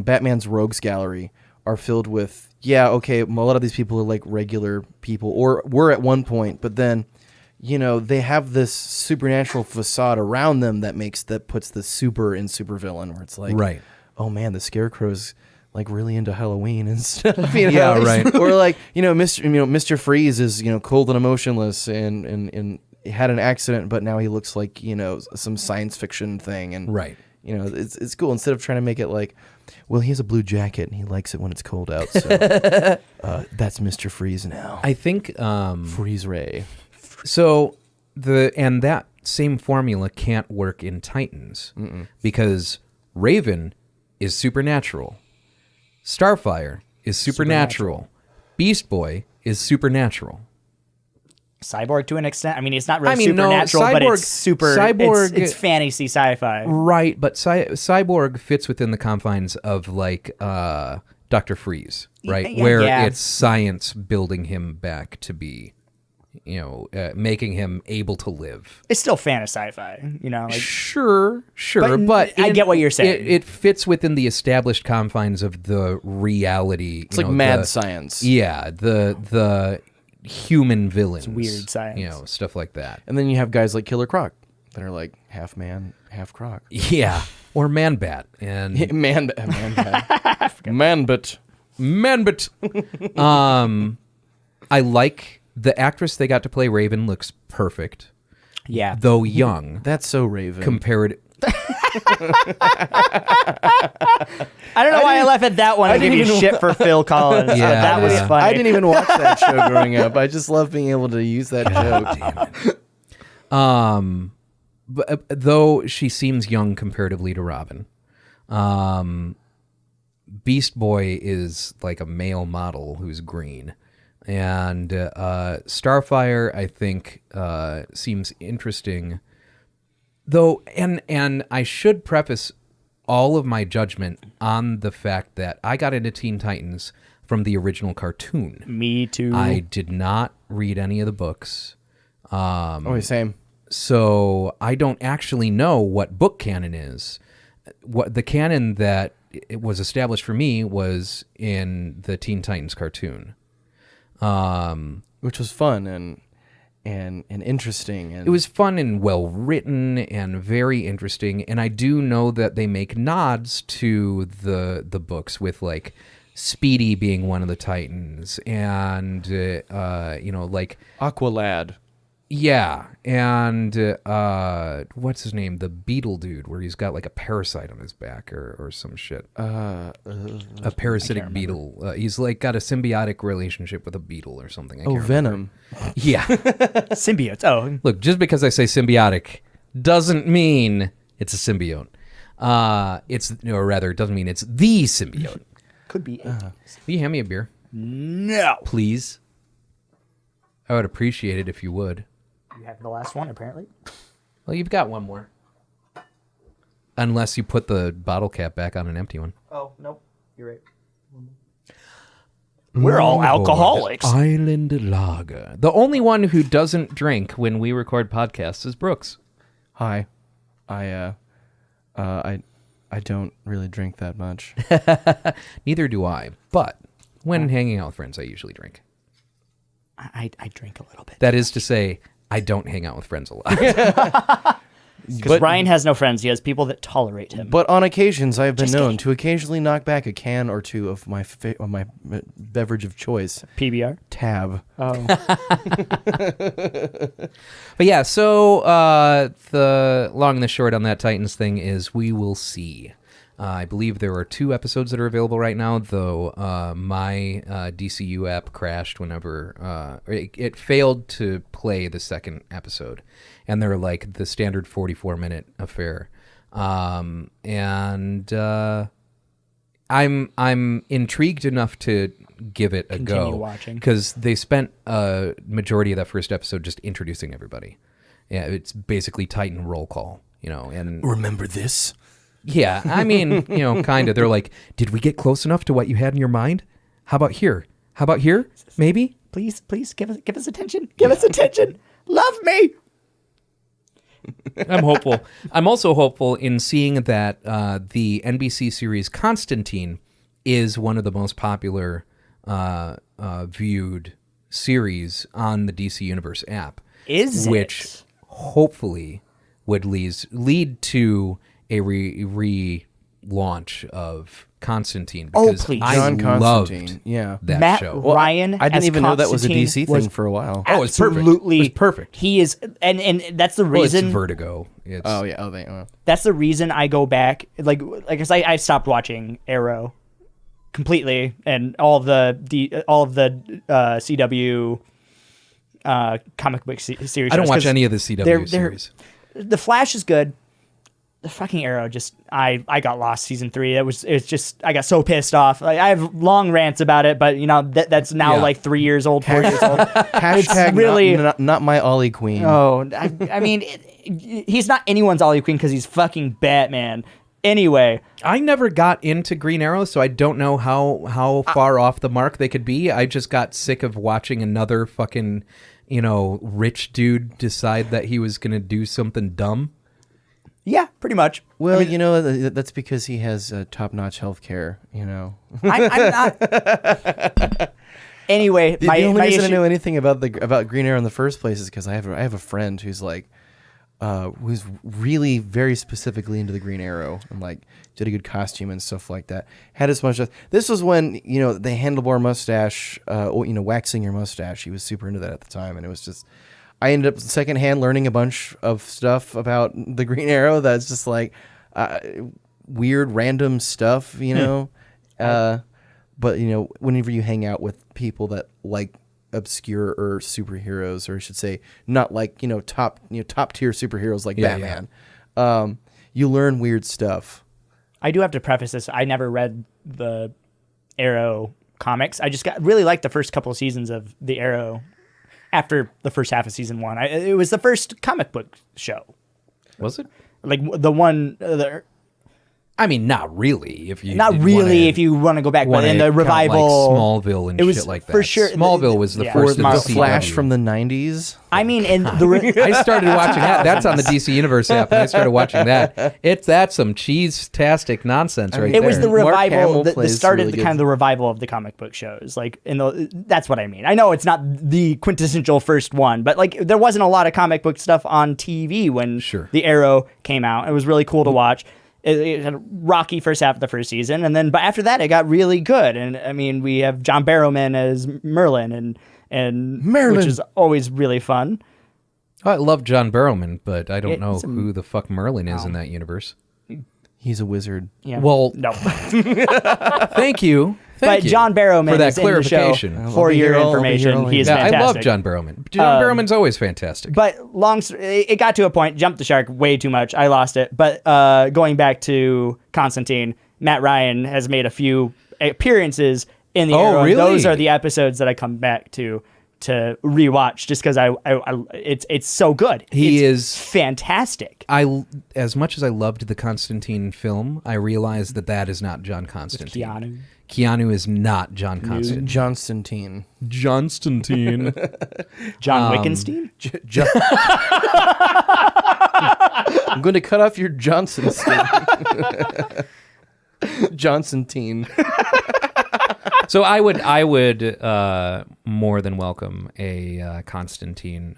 Batman's rogues gallery are filled with a lot of these people are like regular people or were at one point, but then they have this supernatural facade around them that puts the super in supervillain, where it's like, Right. oh man, the Scarecrow's like really into Halloween and stuff. Yeah, right. Or like Mr. Freeze is cold and emotionless and had an accident, but now he looks like some science fiction thing, and Right. It's cool instead of trying to make it like, well, he has a blue jacket and he likes it when it's cold out, so that's Mr. Freeze now. I think Freeze Ray. so that same formula can't work in Titans because Raven is supernatural. Starfire is supernatural. Beast Boy is supernatural. Cyborg to an extent. I mean, it's not really I mean, no, supernatural, but Cyborg- it's super. Cyborg- it's fantasy sci-fi. Right, but Cyborg fits within the confines of like Dr. Freeze, right? Yeah, Where yeah. it's science building him back to be, making him able to live. It's still fantasy sci-fi, like Sure, But I get what you're saying. It fits within the established confines of the reality. It's like mad science. Yeah, the human villains. It's weird science. Stuff like that. And then you have guys like Killer Croc that are like half man, half croc. Yeah, or Man Bat and Manbit. Manbit. I like the actress they got to play Raven. Looks perfect, yeah. though young. That's so Raven. Compared. I don't know why I laughed at that one. I give you shit for Phil Collins. Yeah, That was yeah. funny. I didn't even watch that show growing up. I just love being able to use that joke. But though she seems young comparatively to Robin, Beast Boy is like a male model who's green, and Starfire I think seems interesting. Though, and I should preface all of my judgment on the fact that I got into Teen Titans from the original cartoon. Me too. I did not read any of the books. Oh, same. So I don't actually know what book canon is. What the canon that it was established for me was in the Teen Titans cartoon. Which was fun and interesting. And It was fun and well written and very interesting. And I do know that they make nods to the books with like Speedy being one of the Titans and like Aqualad. yeah, and what's his name? The beetle dude, where he's got like a parasite on his back or some shit. A parasitic beetle. He's like got a symbiotic relationship with a beetle or something. I can't remember. Venom. Yeah. Symbiotes. Oh, Look, just because I say symbiotic doesn't mean it's a symbiote. It doesn't mean it's the symbiote. could be. Will you hand me a beer, No. please? I would appreciate it if you would. You have the last one, apparently. Well, you've got one more. Unless you put the bottle cap back on an empty one. Oh, nope. You're right. We're all alcoholics. Island Lager. The only one who doesn't drink when we record podcasts is Brooks. Hi. I don't really drink that much. Neither do I. But when hanging out with friends, I usually drink. I drink a little bit. That is to say, I don't hang out with friends a lot. Because Ryan has no friends. He has people that tolerate him. But on occasions, I have been Just known kidding. to occasionally knock back a can or two of my beverage of choice, PBR. Tab. Oh. But yeah, so the long and the short on that Titans thing is we will see. I believe there are 2 episodes that are available right now, though my DCU app crashed whenever it failed to play the second episode, and they're like the standard 44-minute affair. I'm intrigued enough to give it a Continue go watching. because they spent a majority of that first episode just introducing everybody. Yeah, it's basically Titan roll call, and Remember this? yeah, I mean, kind of. They're like, did we get close enough to what you had in your mind? How about here? How about here? Maybe? Please give us attention. Give us attention. Love me. I'm hopeful. I'm also hopeful in seeing that the NBC series Constantine is one of the most popular viewed series on the DC Universe app. Is which it? hopefully would lead to a relaunch of Constantine. Oh, Because please. I John loved Constantine. Yeah. that Matt show. Ryan. I didn't as even know that was a Constantine DC was thing for a while. Oh, it's perfect. absolutely It was perfect. He is, and that's the Well, it's reason. Vertigo. It's, Oh yeah. Oh, they. That's the reason I go back. Like I stopped watching Arrow completely, and all of the CW comic book series. I don't watch 'cause any of the CW they're- series. The Flash is good. the fucking Arrow I got lost season 3. It's just I got so pissed off. Like, I have long rants about it, but that's now like 3 years old, 4 years old. Hashtag really not my Ollie Queen. Oh, I mean, he's not anyone's Ollie Queen because he's fucking Batman. Anyway, I never got into Green Arrow, so I don't know how far off the mark they could be. I just got sick of watching another fucking, rich dude decide that he was going to do something dumb. yeah, pretty much. Well, that's because he has top-notch health care, I'm not. Anyway, the only reason I know anything about Green Arrow in the first place is because I have a friend who's like, who's really very specifically into the Green Arrow and like did a good costume and stuff like that. Had as much. This was when the handlebar mustache, waxing your mustache. He was super into that at the time, and it was just. I ended up secondhand learning a bunch of stuff about the Green Arrow that's just like weird, random stuff, But whenever you hang out with people that like obscure or superheroes, or I should say, not like top tier superheroes like Batman, you learn weird stuff. I do have to preface this. I never read the Arrow comics. I just really liked the first couple of seasons of the Arrow. After the first half of season 1, it was the first comic book show. Was it? Like the one. I mean, not really. If you want to go back, but in the revival, like Smallville and shit like that. For sure, Smallville was the first. Or the Flash from the 90s. I mean, I started watching that. That's on the DC Universe app, and I started watching that. That's some cheese-tastic nonsense right there. It was the revival that started really kind of the revival of the comic book shows. Like, that's what I mean. I know it's not the quintessential first one, but like there wasn't a lot of comic book stuff on TV when the Arrow came out. It was really cool to watch. It had a rocky first half of the first season, but after that it got really good. And I mean, we have John Barrowman as Merlin, and Merlin, which is always really fun. I love John Barrowman, but I don't know who the fuck Merlin is in that universe. He's a wizard. Yeah. Well, no. Thank you. But John Barrowman for that is in the show. clarification. For your information, he's fantastic. I love John Barrowman. John Barrowman's always fantastic. But it got to a point, jumped the shark way too much. I lost it. But going back to Constantine, Matt Ryan has made a few appearances in the Arrow. Really? Those are the episodes that I come back to rewatch just because it's so good. He is fantastic. As much as I loved the Constantine film, I realized that is not John Constantine. Keanu is not John Constantine. Johnstantine. Johnstantine. John Wickenstein? I'm going to cut off your Johnsonstein. Johnsontein. So I would more than welcome a Constantine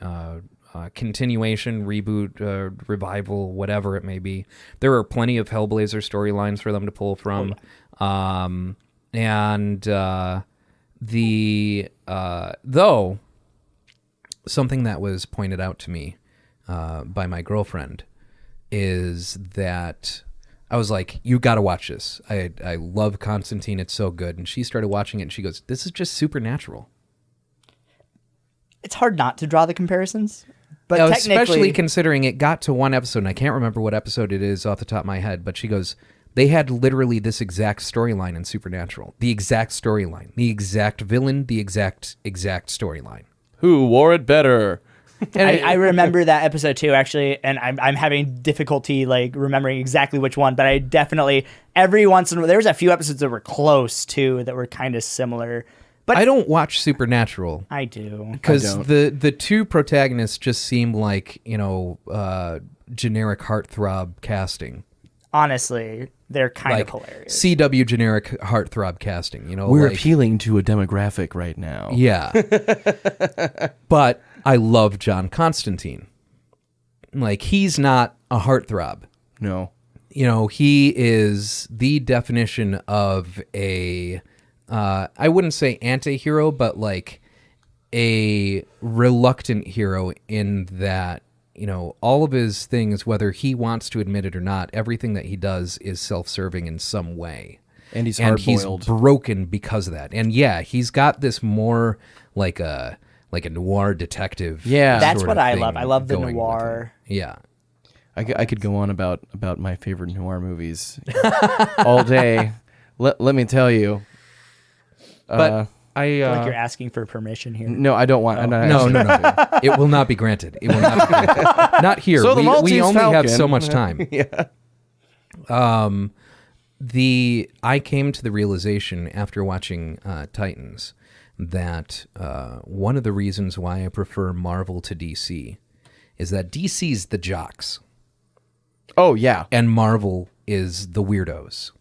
continuation, reboot, revival, whatever it may be. There are plenty of Hellblazer storylines for them to pull from. Though something that was pointed out to me by my girlfriend is that I was like, you got to watch this. I love Constantine. It's so good. And she started watching it and she goes, this is just supernatural. It's hard not to draw the comparisons. But especially considering it got to one episode, and I can't remember what episode it is off the top of my head, but she goes, they had literally this exact storyline in Supernatural. The exact storyline. The exact villain, the exact storyline. Who wore it better? And I remember that episode too, actually, and I'm having difficulty like remembering exactly which one, but I definitely every once in a while there was a few episodes that were close too that were kind of similar. But I don't watch Supernatural. I do because the two protagonists just seem like generic heartthrob casting. Honestly, they're kind of hilarious. CW generic heartthrob casting. We're appealing to a demographic right now. Yeah, but I love John Constantine. Like, he's not a heartthrob. No. He is the definition of a, I wouldn't say anti-hero, but like a reluctant hero in that, all of his things, whether he wants to admit it or not, everything that he does is self-serving in some way. And he's hard-boiled. He's broken because of that. And yeah, he's got this more like a noir detective. Yeah. That's what I love. I love the noir. Yeah. I could go on about my favorite noir movies all day. Let me tell you. But I Like you're asking for permission here. No, I don't want. I'm not no, asking. it will not be granted. It will not be granted. Not here. So the we Maltese only have Falcon. so much time. Yeah. I came to the realization after watching Titans that one of the reasons why I prefer Marvel to DC is that DC's the jocks Oh yeah. and Marvel is the weirdos.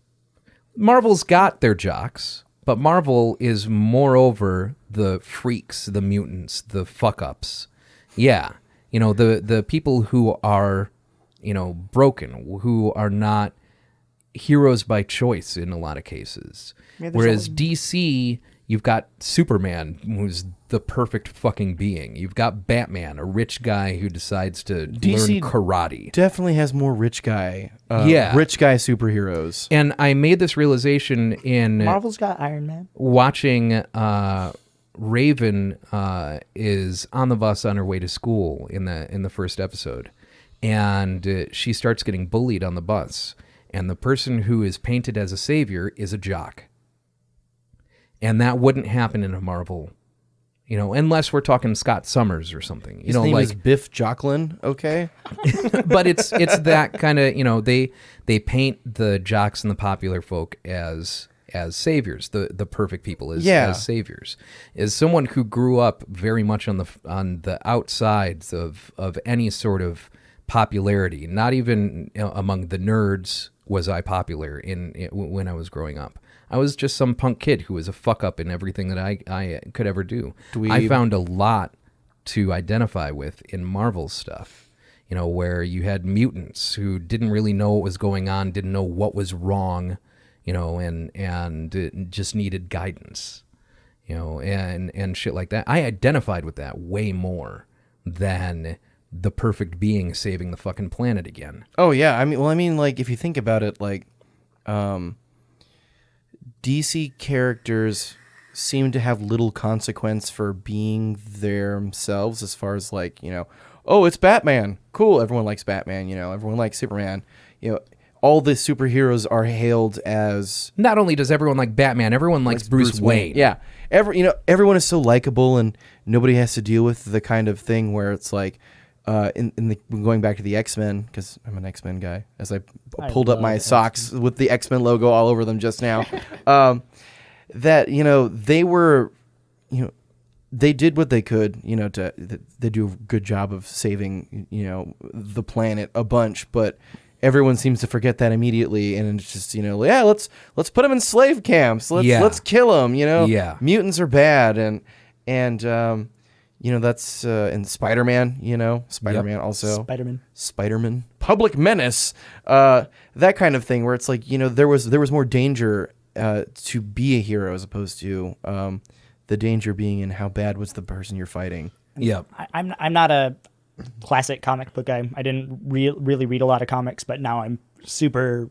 Marvel's got their jocks, but Marvel is moreover the freaks, the mutants, the fuck-ups. Yeah, the people who are, broken, who are not heroes by choice in a lot of cases. Yeah, there's Whereas DC, you've got Superman, who's the perfect fucking being. You've got Batman, a rich guy who decides to DC learn karate. Definitely has more rich guy superheroes. And I made this realization in Marvel's got Iron Man. watching Raven is on the bus on her way to school in the first episode, and she starts getting bullied on the bus, and the person who is painted as a savior is a jock, and that wouldn't happen in a Marvel, unless we're talking Scott Summers or something. His name is Biff Jocelyn. Okay. But it's that kind of they paint the jocks and the popular folk as saviors, the perfect people as saviors. As someone who grew up very much on the outsides of any sort of popularity, not even among the nerds was I popular when I was growing up. I was just some punk kid who was a fuck up in everything that I could ever do. I found a lot to identify with in Marvel stuff, where you had mutants who didn't really know what was going on, didn't know what was wrong, and it just needed guidance, and shit like that. I identified with that way more than the perfect being saving the fucking planet again. Oh yeah. I mean, like if you think about it, like, DC characters seem to have little consequence for being themselves, as far as like, oh, it's Batman. Cool. Everyone likes Batman. Everyone likes Superman. All the superheroes are hailed as. Not only does everyone like Batman, everyone likes Bruce Wayne. Yeah. Everyone is so likable, and nobody has to deal with the kind of thing where it's like, going back to the X-Men, because I'm an X-Men guy, as I pulled up my socks with the X-Men logo all over them just now, that, they were, they did what they could, they do a good job of saving, the planet a bunch, but everyone seems to forget that immediately, and it's just, let's put them in slave camps, let's kill them, mutants are bad, and that's in Spider-Man, Spider-Man also. Spider-Man. Public Menace. That kind of thing where it's like, there was more danger to be a hero as opposed to the danger being in how bad was the person you're fighting. Yeah. I'm not a classic comic book guy. I didn't really read a lot of comics, but now I'm super,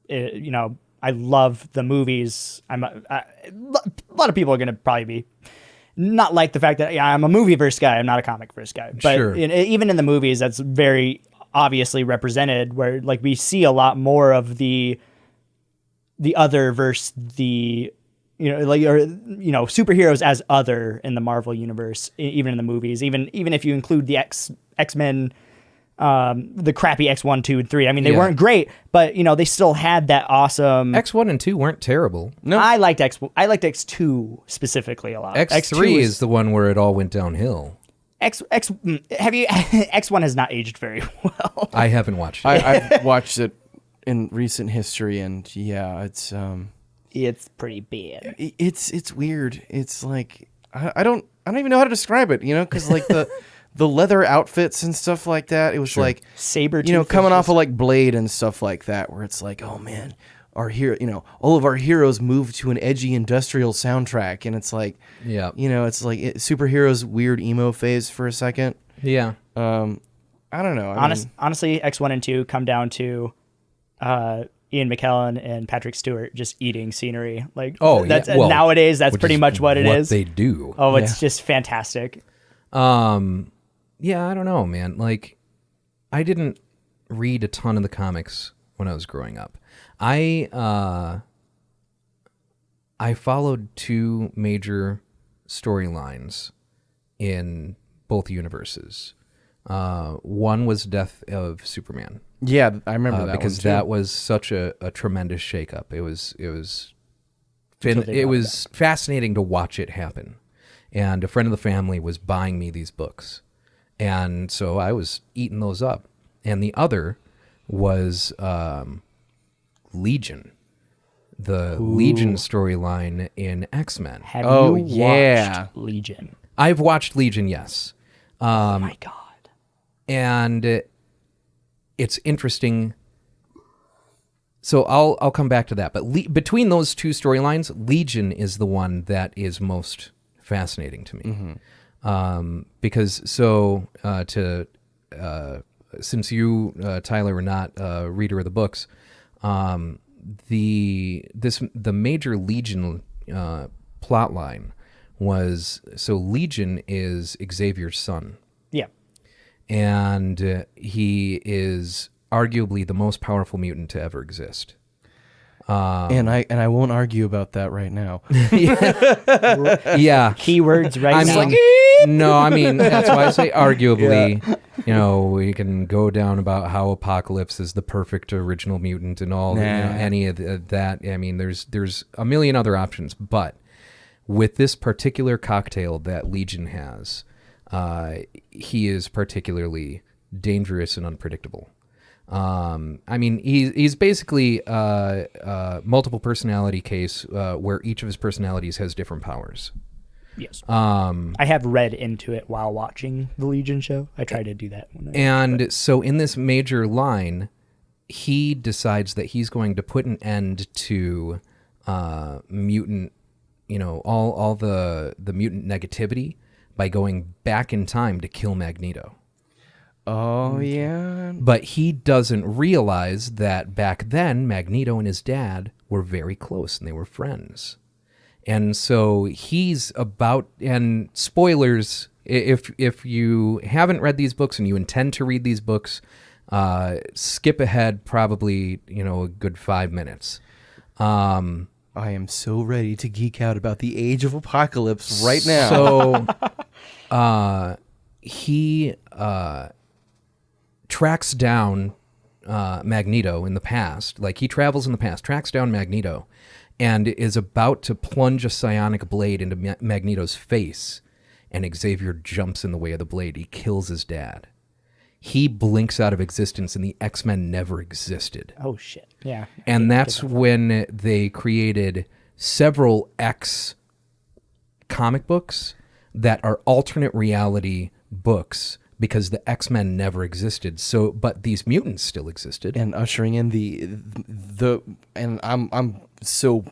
I love the movies. A lot of people are going to probably be not like the fact that I'm a movie-verse guy. I'm not a comic-verse guy. But sure. Even in the movies, that's very obviously represented, where like we see a lot more of the other versus the superheroes as other in the Marvel universe, even in the movies. Even if you include the X-Men, the crappy X1, 2, and 3. I mean, they weren't great, but they still had that awesome. X1 and 2 weren't terrible. No, I liked X2 specifically a lot. X3 is the one where it all went downhill. X1 has not aged very well. I haven't watched it. I've watched it in recent history, and yeah, it's pretty bad. It's weird. It's like I don't even know how to describe it, because like the leather outfits and stuff like that. It was like saber, coming off of like Blade and stuff like that, where it's like, oh man, our hero, all of our heroes move to an edgy industrial soundtrack, and it's like, it's like superheroes' weird emo phase for a second. Yeah. I don't know. Honestly, X1 and 2 come down to Ian McKellen and Patrick Stewart just eating scenery. Like, nowadays that's pretty much what it is. They do. Oh, it's just fantastic. Yeah, I don't know, man. Like, I didn't read a ton of the comics when I was growing up. I followed two major storylines in both universes. One was Death of Superman. Yeah, I remember that because one too. that was such a tremendous shakeup. It was Until they brought it fascinating to watch it happen. And a friend of the family was buying me these books, and so I was eating those up. And the other was Legion, the Legion storyline in X-Men. Have Oh, you yeah. watched Legion? I've watched Legion, yes. Oh my god. And it's interesting. So I'll come back to that. But between those two storylines, Legion is the one that is most fascinating to me. Because since you, Tyler, were not a reader of the books, the major Legion plot line was, so Legion is Xavier's son. Yeah. And he is arguably the most powerful mutant to ever exist. And I won't argue about that right now. Yeah. Keywords right I'm now. like, no, I mean, that's why I say arguably. You know, we can go down about how Apocalypse is the perfect original mutant and all, any of that. I mean, there's a million other options. But with this particular cocktail that Legion has, he is particularly dangerous and unpredictable. I mean, he's basically a multiple personality case where each of his personalities has different powers. Yes. I have read into it while watching the Legion show. I try to do that. So in this major line, he decides that he's going to put an end to mutant, all the mutant negativity by going back in time to kill Magneto. Oh, yeah. But he doesn't realize that back then, Magneto and his dad were very close and they were friends. And so he's about, and spoilers, if you haven't read these books and you intend to read these books, skip ahead probably, a good 5 minutes. I am so ready to geek out about the Age of Apocalypse right now. So he tracks down Magneto in the past. Like, he travels in the past, tracks down Magneto, and is about to plunge a psionic blade into Magneto's face, and Xavier jumps in the way of the blade. He kills his dad. He blinks out of existence, and the X-Men never existed. Oh, shit. Yeah. And that's when they created several X comic books that are alternate reality books, because the X-Men never existed. So, but these mutants still existed, and ushering in and I'm so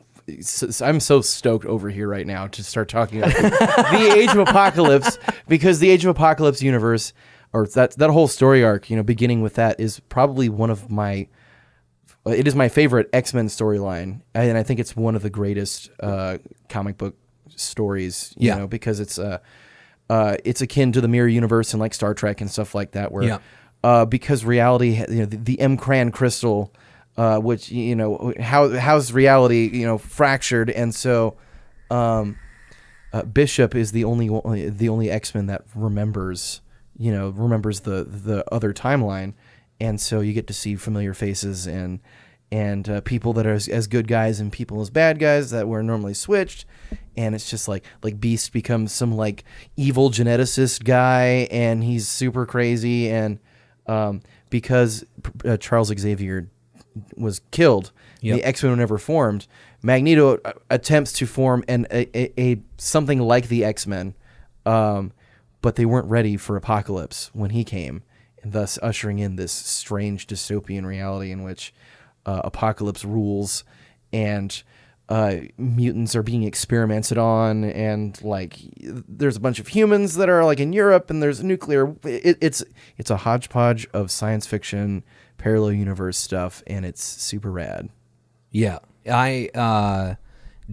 stoked over here right now to start talking about the Age of Apocalypse, because the Age of Apocalypse universe, or that whole story arc, beginning with that, is probably it is my favorite X-Men storyline, and I think it's one of the greatest comic book stories, because it's akin to the mirror universe and like Star Trek and stuff like that, where because reality, the M-Cran crystal, which how's reality fractured, and so Bishop is the only X-Men that remembers the other timeline, and so you get to see familiar faces and people that are as good guys and people as bad guys that were normally switched. And it's just like Beast becomes some like evil geneticist guy, and he's super crazy. And because Charles Xavier was killed, the X-Men were never formed. Magneto attempts to form a something like the X-Men, but they weren't ready for Apocalypse when he came, and thus ushering in this strange dystopian reality in which Apocalypse rules, and mutants are being experimented on, and like there's a bunch of humans that are like in Europe, and there's nuclear. It's a hodgepodge of science fiction, parallel universe stuff, and it's super rad. Yeah, I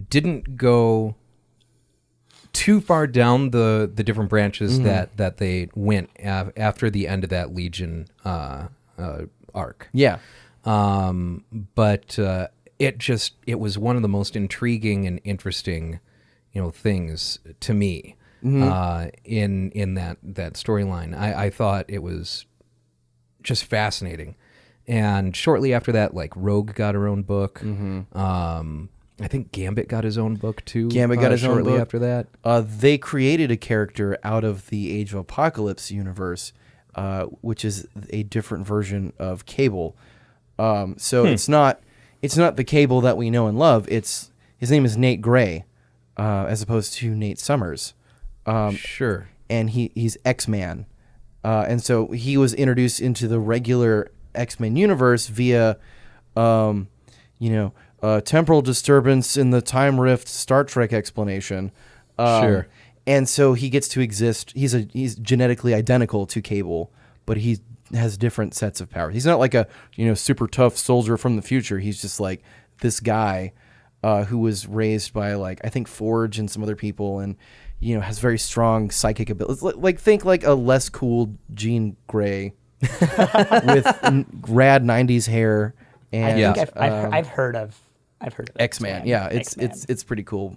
didn't go too far down the different branches that they went after the end of that Legion arc. Yeah. But it was one of the most intriguing and interesting, things to me in that storyline. I thought it was just fascinating. And shortly after that, like Rogue got her own book. I think Gambit got his own book too. Gambit got his own book. Shortly after that. They created a character out of the Age of Apocalypse universe, which is a different version of Cable. So it's not the Cable that we know and love. His name is Nate Gray, as opposed to Nate Summers. Sure. And he's X-Man. And so he was introduced into the regular X-Men universe via, temporal disturbance in the time rift Star Trek explanation. Sure. And so he gets to exist. He's genetically identical to Cable, but he has different sets of powers. He's not like a super tough soldier from the future. He's just like this guy who was raised by I think Forge and some other people, and has very strong psychic abilities. Think like a less cool Jean Grey with rad 90s hair. And I think I've heard of X-Man. Yeah, it's pretty cool.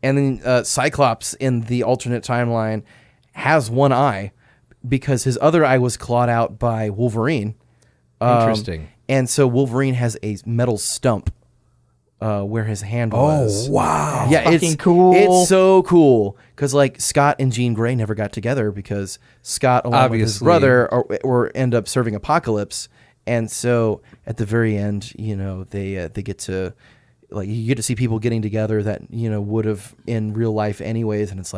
And then Cyclops in the alternate timeline has one eye because his other eye was clawed out by Wolverine. Interesting. And so Wolverine has a metal stump where his hand was. Oh, wow. Yeah, fucking cool. It's so cool because Scott and Jean Grey never got together because Scott, along with his brother, or end up serving Apocalypse. And so at the very end, they get to you get to see people getting together that would have in real life anyways, and it's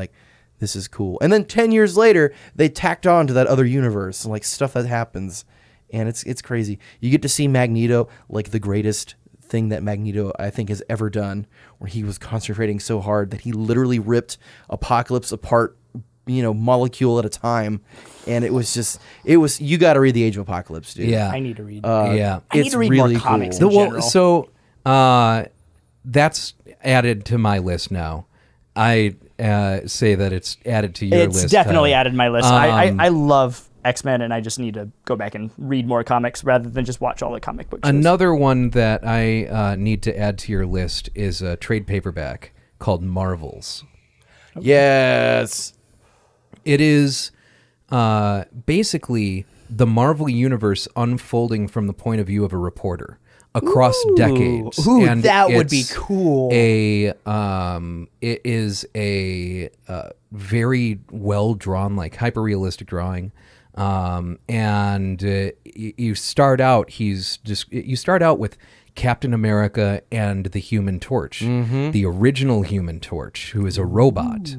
this is cool. And then 10 years later, they tacked on to that other universe and stuff that happens, and it's crazy. You get to see Magneto, the greatest thing that Magneto I think has ever done, where he was concentrating so hard that he literally ripped Apocalypse apart, molecule at a time. And it was you got to read the Age of Apocalypse, dude. Yeah. I need to read. Yeah. I need to read really more comics cool. in general. So that's added to my list now. I say that it's added to your list. It's definitely added to my list. I love X-Men, and I just need to go back and read more comics rather than just watch all the comic book shows. Another one that I need to add to your list is a trade paperback called Marvels. Yes. It is basically the Marvel Universe unfolding from the point of view of a reporter across decades. Ooh, and that would be it's cool. it is a very well drawn, hyper realistic drawing. And you start out with Captain America and the Human Torch, the original Human Torch, who is a robot.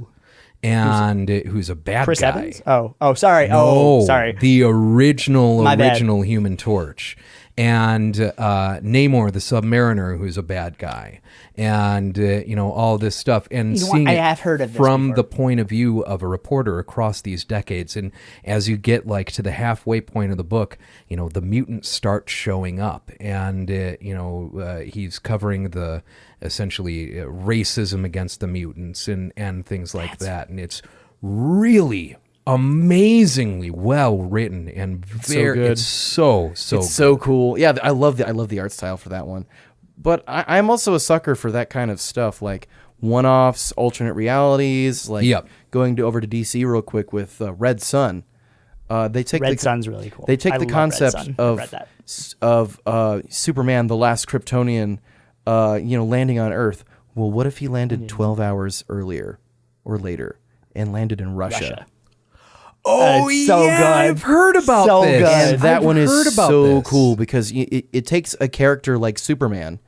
And who's a bad Chris guy. Evans? Oh, sorry. No, Sorry. The original My bad. Human Torch. And Namor, the Submariner, who's a bad guy. And, all this stuff. And seeing I it have heard of this from before. the point of view of a reporter across these decades. And as you get, to the halfway point of the book, the mutants start showing up. And, he's covering the, essentially, racism against the mutants and things like that. And it's really amazingly well written and very good. it's so It's so cool. Yeah, I love the art style for that one. But I'm also a sucker for that kind of stuff, one-offs, alternate realities, going over to DC real quick with Red Sun. They take Red Sun's really cool. They take I the love concept Red Sun. I read that. of Superman, the last Kryptonian, landing on Earth. Well, what if he landed 12 hours earlier or later and landed in Russia? Oh, It's so yeah, good. I've heard about So this. good. And that I've one is heard about so this. cool because it takes a character like Superman,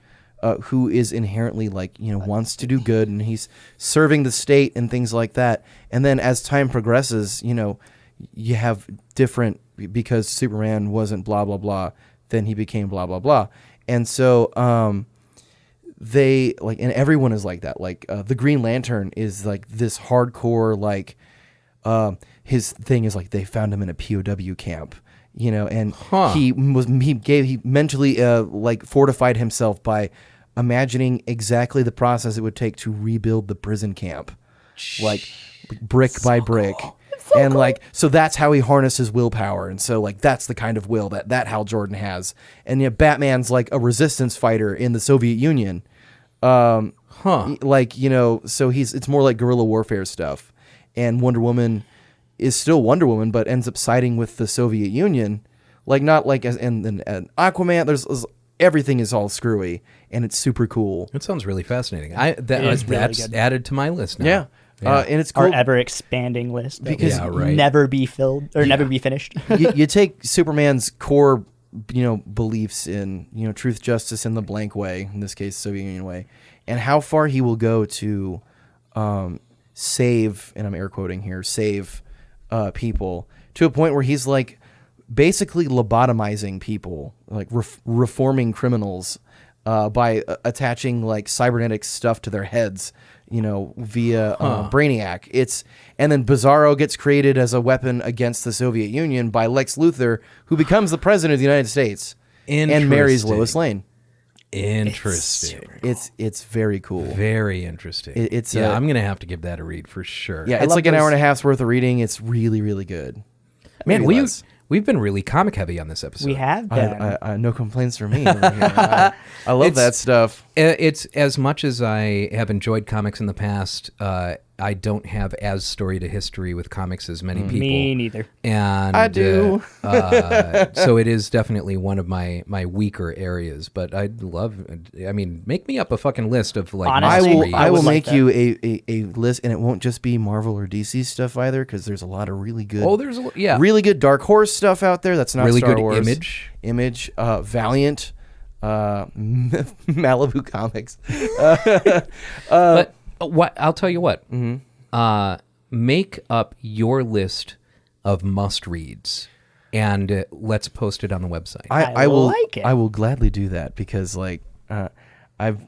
who is inherently wants to do good, and he's serving the state and things like that. And then as time progresses, you have different, because Superman wasn't blah blah blah, then he became blah blah blah, and so they and everyone is like that. The Green Lantern is this hardcore his thing is they found him in a POW camp, and he mentally fortified himself by imagining exactly the process it would take to rebuild the prison camp, brick by brick. and like so that's how he harnesses willpower, and so like that's the kind of will that Hal Jordan has. And Batman's like a resistance fighter in the Soviet Union, like so it's more like guerrilla warfare stuff. And Wonder Woman is still Wonder Woman, but ends up siding with the Soviet Union, like not like as and Aquaman. There's everything is all screwy, and it's super cool. It sounds really fascinating. is really That's good. added to my list now. Yeah. And it's cool. Our ever expanding list that Because- will Yeah, right. never be filled or never be finished. you take Superman's core, beliefs in, truth, justice, and the blank way, in this case, Soviet Union way, and how far he will go to save, and I'm air quoting here, save people to a point where he's like basically lobotomizing people, like reforming criminals by attaching like cybernetic stuff to their heads, via Brainiac. And then Bizarro gets created as a weapon against the Soviet Union by Lex Luthor, who becomes the president of the United States and marries Interesting. Lois Lane. Interesting. It's very cool. Very interesting. It's I'm gonna have to give that a read for sure. Yeah, it's like an hour and a half's worth of reading. It's really, really good. man, Maybe less. we've been really comic heavy on this episode. We have been. I no complaints from me over here. I love that stuff. It's as much as I have enjoyed comics in the past. I don't have as storied a history with comics as many people. Me neither. And I do. So it is definitely one of my weaker areas. But I'd love. I mean, make me up a fucking list of like. Honestly, must-read. I will would like make you a list, and it won't just be Marvel or DC stuff either, because there's a lot of really good. Oh, there's really good Dark Horse stuff out there. That's not really Star good Wars. Image. Valiant, Malibu Comics. But what I'll tell you what. Mm-hmm. Make up your list of must reads, and let's post it on the website. I will like it. I will gladly do that, because like I've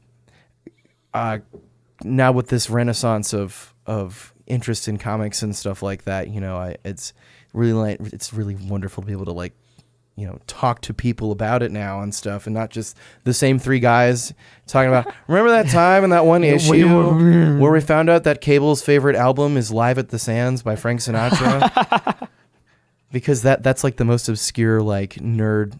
now with this renaissance of interest in comics and stuff like that, it's really wonderful to be able to like talk to people about it now and stuff, and not just the same three guys talking about, remember that time in that one issue where we found out that Cable's favorite album is Live at the Sands by Frank Sinatra? Because that's like the most obscure, like, nerd,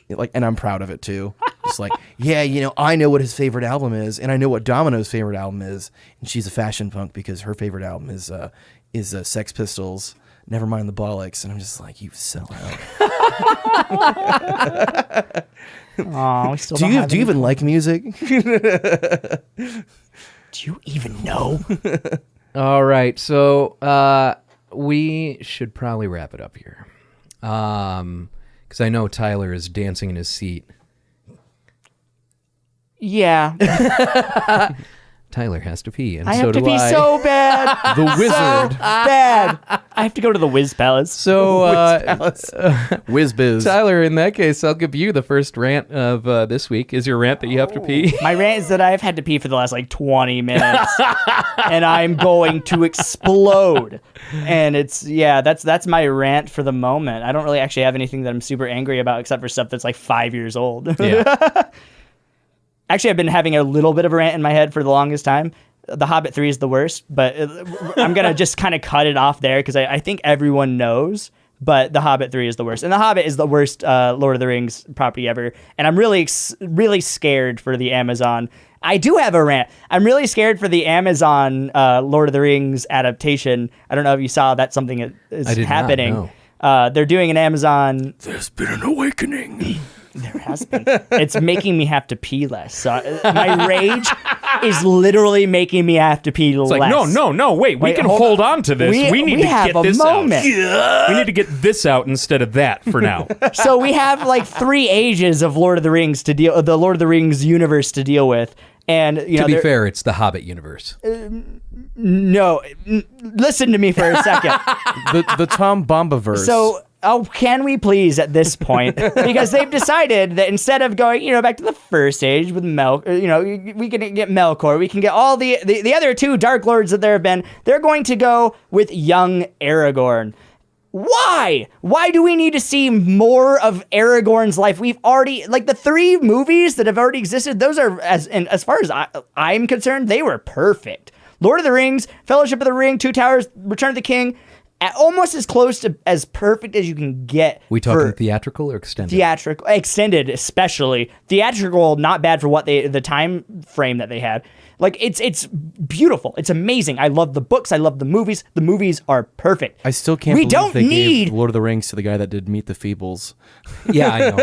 like, and I'm proud of it too. Just like, yeah, I know what his favorite album is, and I know what Domino's favorite album is, and she's a fashion punk because her favorite album is Sex Pistols. Never mind the bollocks. And I'm just like, you sell out. Aw, we still Do you even like music? Do you even know? All right, so we should probably wrap it up here, because I know Tyler is dancing in his seat. Yeah. Tyler has to pee, and I so have to do pee I. so bad. The Wizard. So bad. I have to go to the Whiz Palace. So, Whiz Biz. Tyler, in that case, I'll give you the first rant of this week. Is your rant that you have to pee? My rant is that I've had to pee for the last 20 minutes, and I'm going to explode. And that's my rant for the moment. I don't really actually have anything that I'm super angry about, except for stuff that's 5 years old. Yeah. Actually, I've been having a little bit of a rant in my head for the longest time. The Hobbit 3 is the worst, but I'm going to just kind of cut it off there, because I think everyone knows, but The Hobbit 3 is the worst. And The Hobbit is the worst Lord of the Rings property ever. And I'm really, really scared for the Amazon. I do have a rant. I'm really scared for the Amazon Lord of the Rings adaptation. I don't know if you saw that's something that is happening. Not, no. They're doing an Amazon... There's been an awakening. There has been. It's making me have to pee less. So my rage is literally making me have to pee less. It's like, no, wait, we can hold on to this. We need to have get this a moment. out. We need to get this out instead of that for now. So we have 3 ages of Lord of the Rings the Lord of the Rings universe to deal with. And To be fair, it's the Hobbit universe. no, listen to me for a second. the Tom Bombaverse. So, can we please at this point? Because they've decided that instead of going, back to the first age with we can get Melkor, we can get all the other 2 Dark Lords that there have been. They're going to go with young Aragorn. Why? Why do we need to see more of Aragorn's life? We've already, the 3 movies that have already existed, those are, as far as I'm concerned, they were perfect. Lord of the Rings, Fellowship of the Ring, Two Towers, Return of the King. almost as close to as perfect as you can get. We talking for theatrical or extended? theatrical, extended especially. Theatrical, not bad for what the time frame that they had. Like it's beautiful. It's amazing. I love the books. I love the movies. The movies are perfect. I still can't We believe don't they need- gave Lord of the Rings to the guy that did Meet the Feebles. Yeah, I know.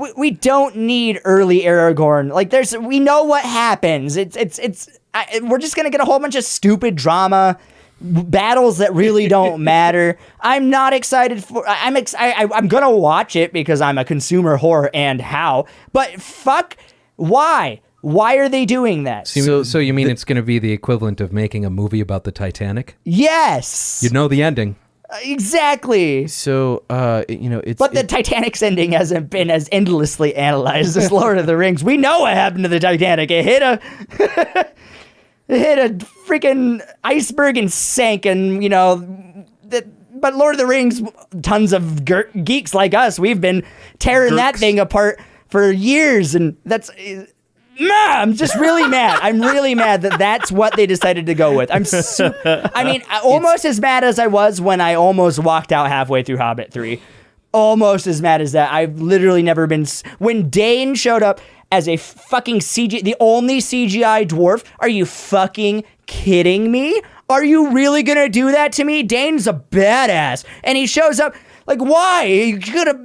Right? We don't need early Aragorn. Like we know what happens. We're just gonna get a whole bunch of stupid drama, battles that really don't matter. I'm not excited for. I'm gonna watch it because I'm a consumer whore and how. But fuck, why? Why are they doing that? So you mean it's going to be the equivalent of making a movie about the Titanic? Yes. You know the ending. Exactly. So, it's... But the Titanic's ending hasn't been as endlessly analyzed as Lord of the Rings. We know what happened to the Titanic. It hit a freaking iceberg and sank, and but Lord of the Rings, tons of geeks like us, we've been tearing that thing apart for years, and that's... I'm just really mad. I'm really mad that that's what they decided to go with. Almost as mad as I was when I almost walked out halfway through Hobbit 3. Almost as mad as that. I've literally never been... When Dane showed up as a fucking the only CGI dwarf, are you fucking kidding me? Are you really gonna do that to me? Dane's a badass. And he shows up, like, why? You could have...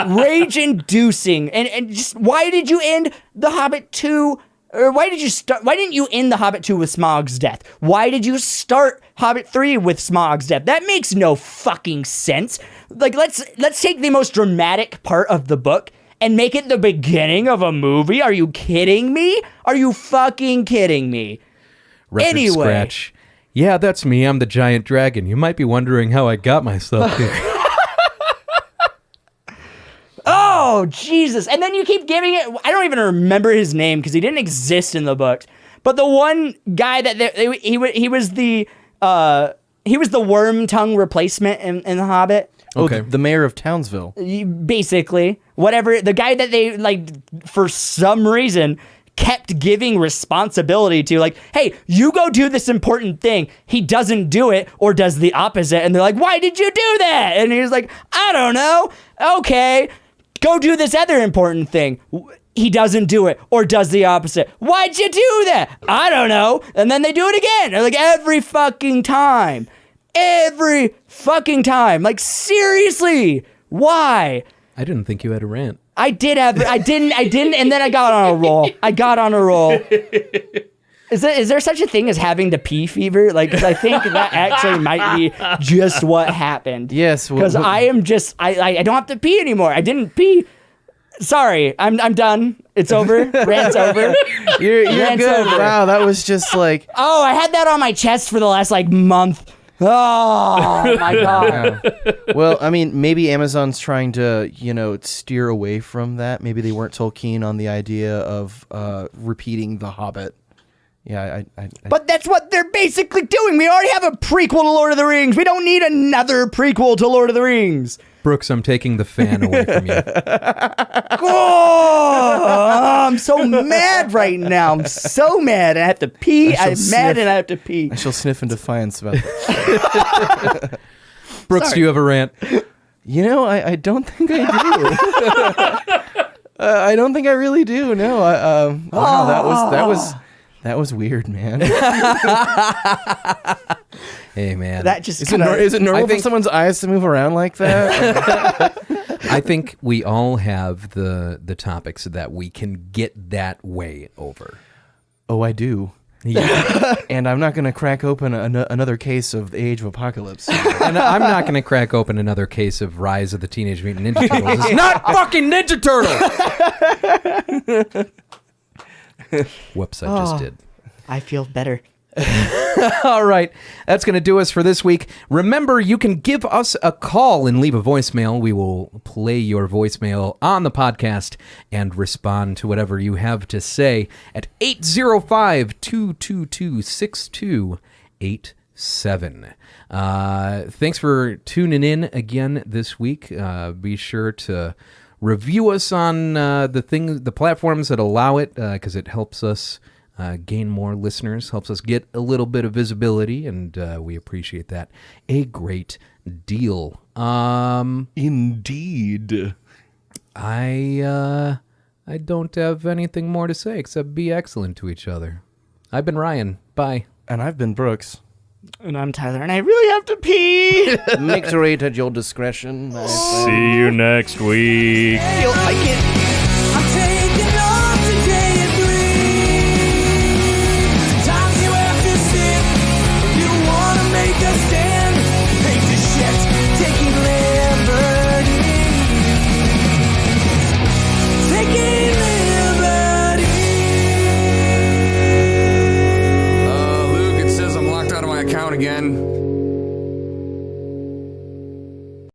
Rage-inducing, and just why did you end The Hobbit 2? Or why didn't you end The Hobbit 2 with Smaug's death? Why did you start Hobbit 3 with Smaug's death? That makes no fucking sense. Like, let's take the most dramatic part of the book and make it the beginning of a movie. Are you kidding me? Are you fucking kidding me? Record Anyway. scratch. Yeah, that's me. I'm the giant dragon. You might be wondering how I got myself here. Oh, Jesus. And then you keep giving it... I don't even remember his name because he didn't exist in the books. But the one guy that... He was the worm tongue replacement in The Hobbit. Okay. The mayor of Townsville. Basically. Whatever. The guy that they, like, for some reason... kept giving responsibility to, like, hey, you go do this important thing. He doesn't do it or does the opposite. And they're like, why did you do that? And he's like, I don't know. Okay, go do this other important thing. He doesn't do it or does the opposite. Why'd you do that? I don't know. And then they do it again. Like, every fucking time. Every fucking time. Like, seriously, why? I didn't think you had a rant. I didn't, and then I got on a roll. Is there such a thing as having the pee fever? Like, 'cause I think that actually might be just what happened. Yes. Because I am just, I don't have to pee anymore. I didn't pee. Sorry, I'm done. It's over. Rant's over. You're Rant's good. over. Wow, that was just like... Oh, I had that on my chest for the last, like, month. Oh, my God. Yeah. Well, I mean, maybe Amazon's trying to, steer away from that. Maybe they weren't so keen on the idea of repeating The Hobbit. Yeah, But that's what they're basically doing. We already have a prequel to Lord of the Rings. We don't need another prequel to Lord of the Rings. Brooks, I'm taking the fan away from you. Oh, I'm so mad right now. I'm so mad. I have to pee. I'm mad and I have to pee. I shall sniff in defiance about that. Brooks, do you have a rant? I don't think I do. I don't think I really do. No. Wow, that was weird, man. Hey, man. That just Is it normal for someone's eyes to move around like that? I think we all have the topics that we can get that way over. Oh, I do. Yeah. And I'm not going to crack open another case of the Age of Apocalypse. And I'm not going to crack open another case of Rise of the Teenage Mutant Ninja Turtles. It's not fucking Ninja Turtles! Whoops, I just did. I feel better. All right, that's going to do us for this week. Remember, you can give us a call and leave a voicemail. We will play your voicemail on the podcast and respond to whatever you have to say at 805-222-6287. Thanks for tuning in again this week. Be sure to review us on the platforms that allow it, because it helps us gain more listeners, helps us get a little bit of visibility, and we appreciate that a great deal. Indeed. I don't have anything more to say except be excellent to each other. I've been Ryan. Bye. And I've been Brooks. And I'm Tyler, and I really have to pee. Micturate at your discretion. See you next week. I can't. I'm taking off today and breathe. Sometimes you have to sit if you want to make a stand. Take the shit, taking liberties. Taking liberties. Luke, it says I'm locked out of my account again.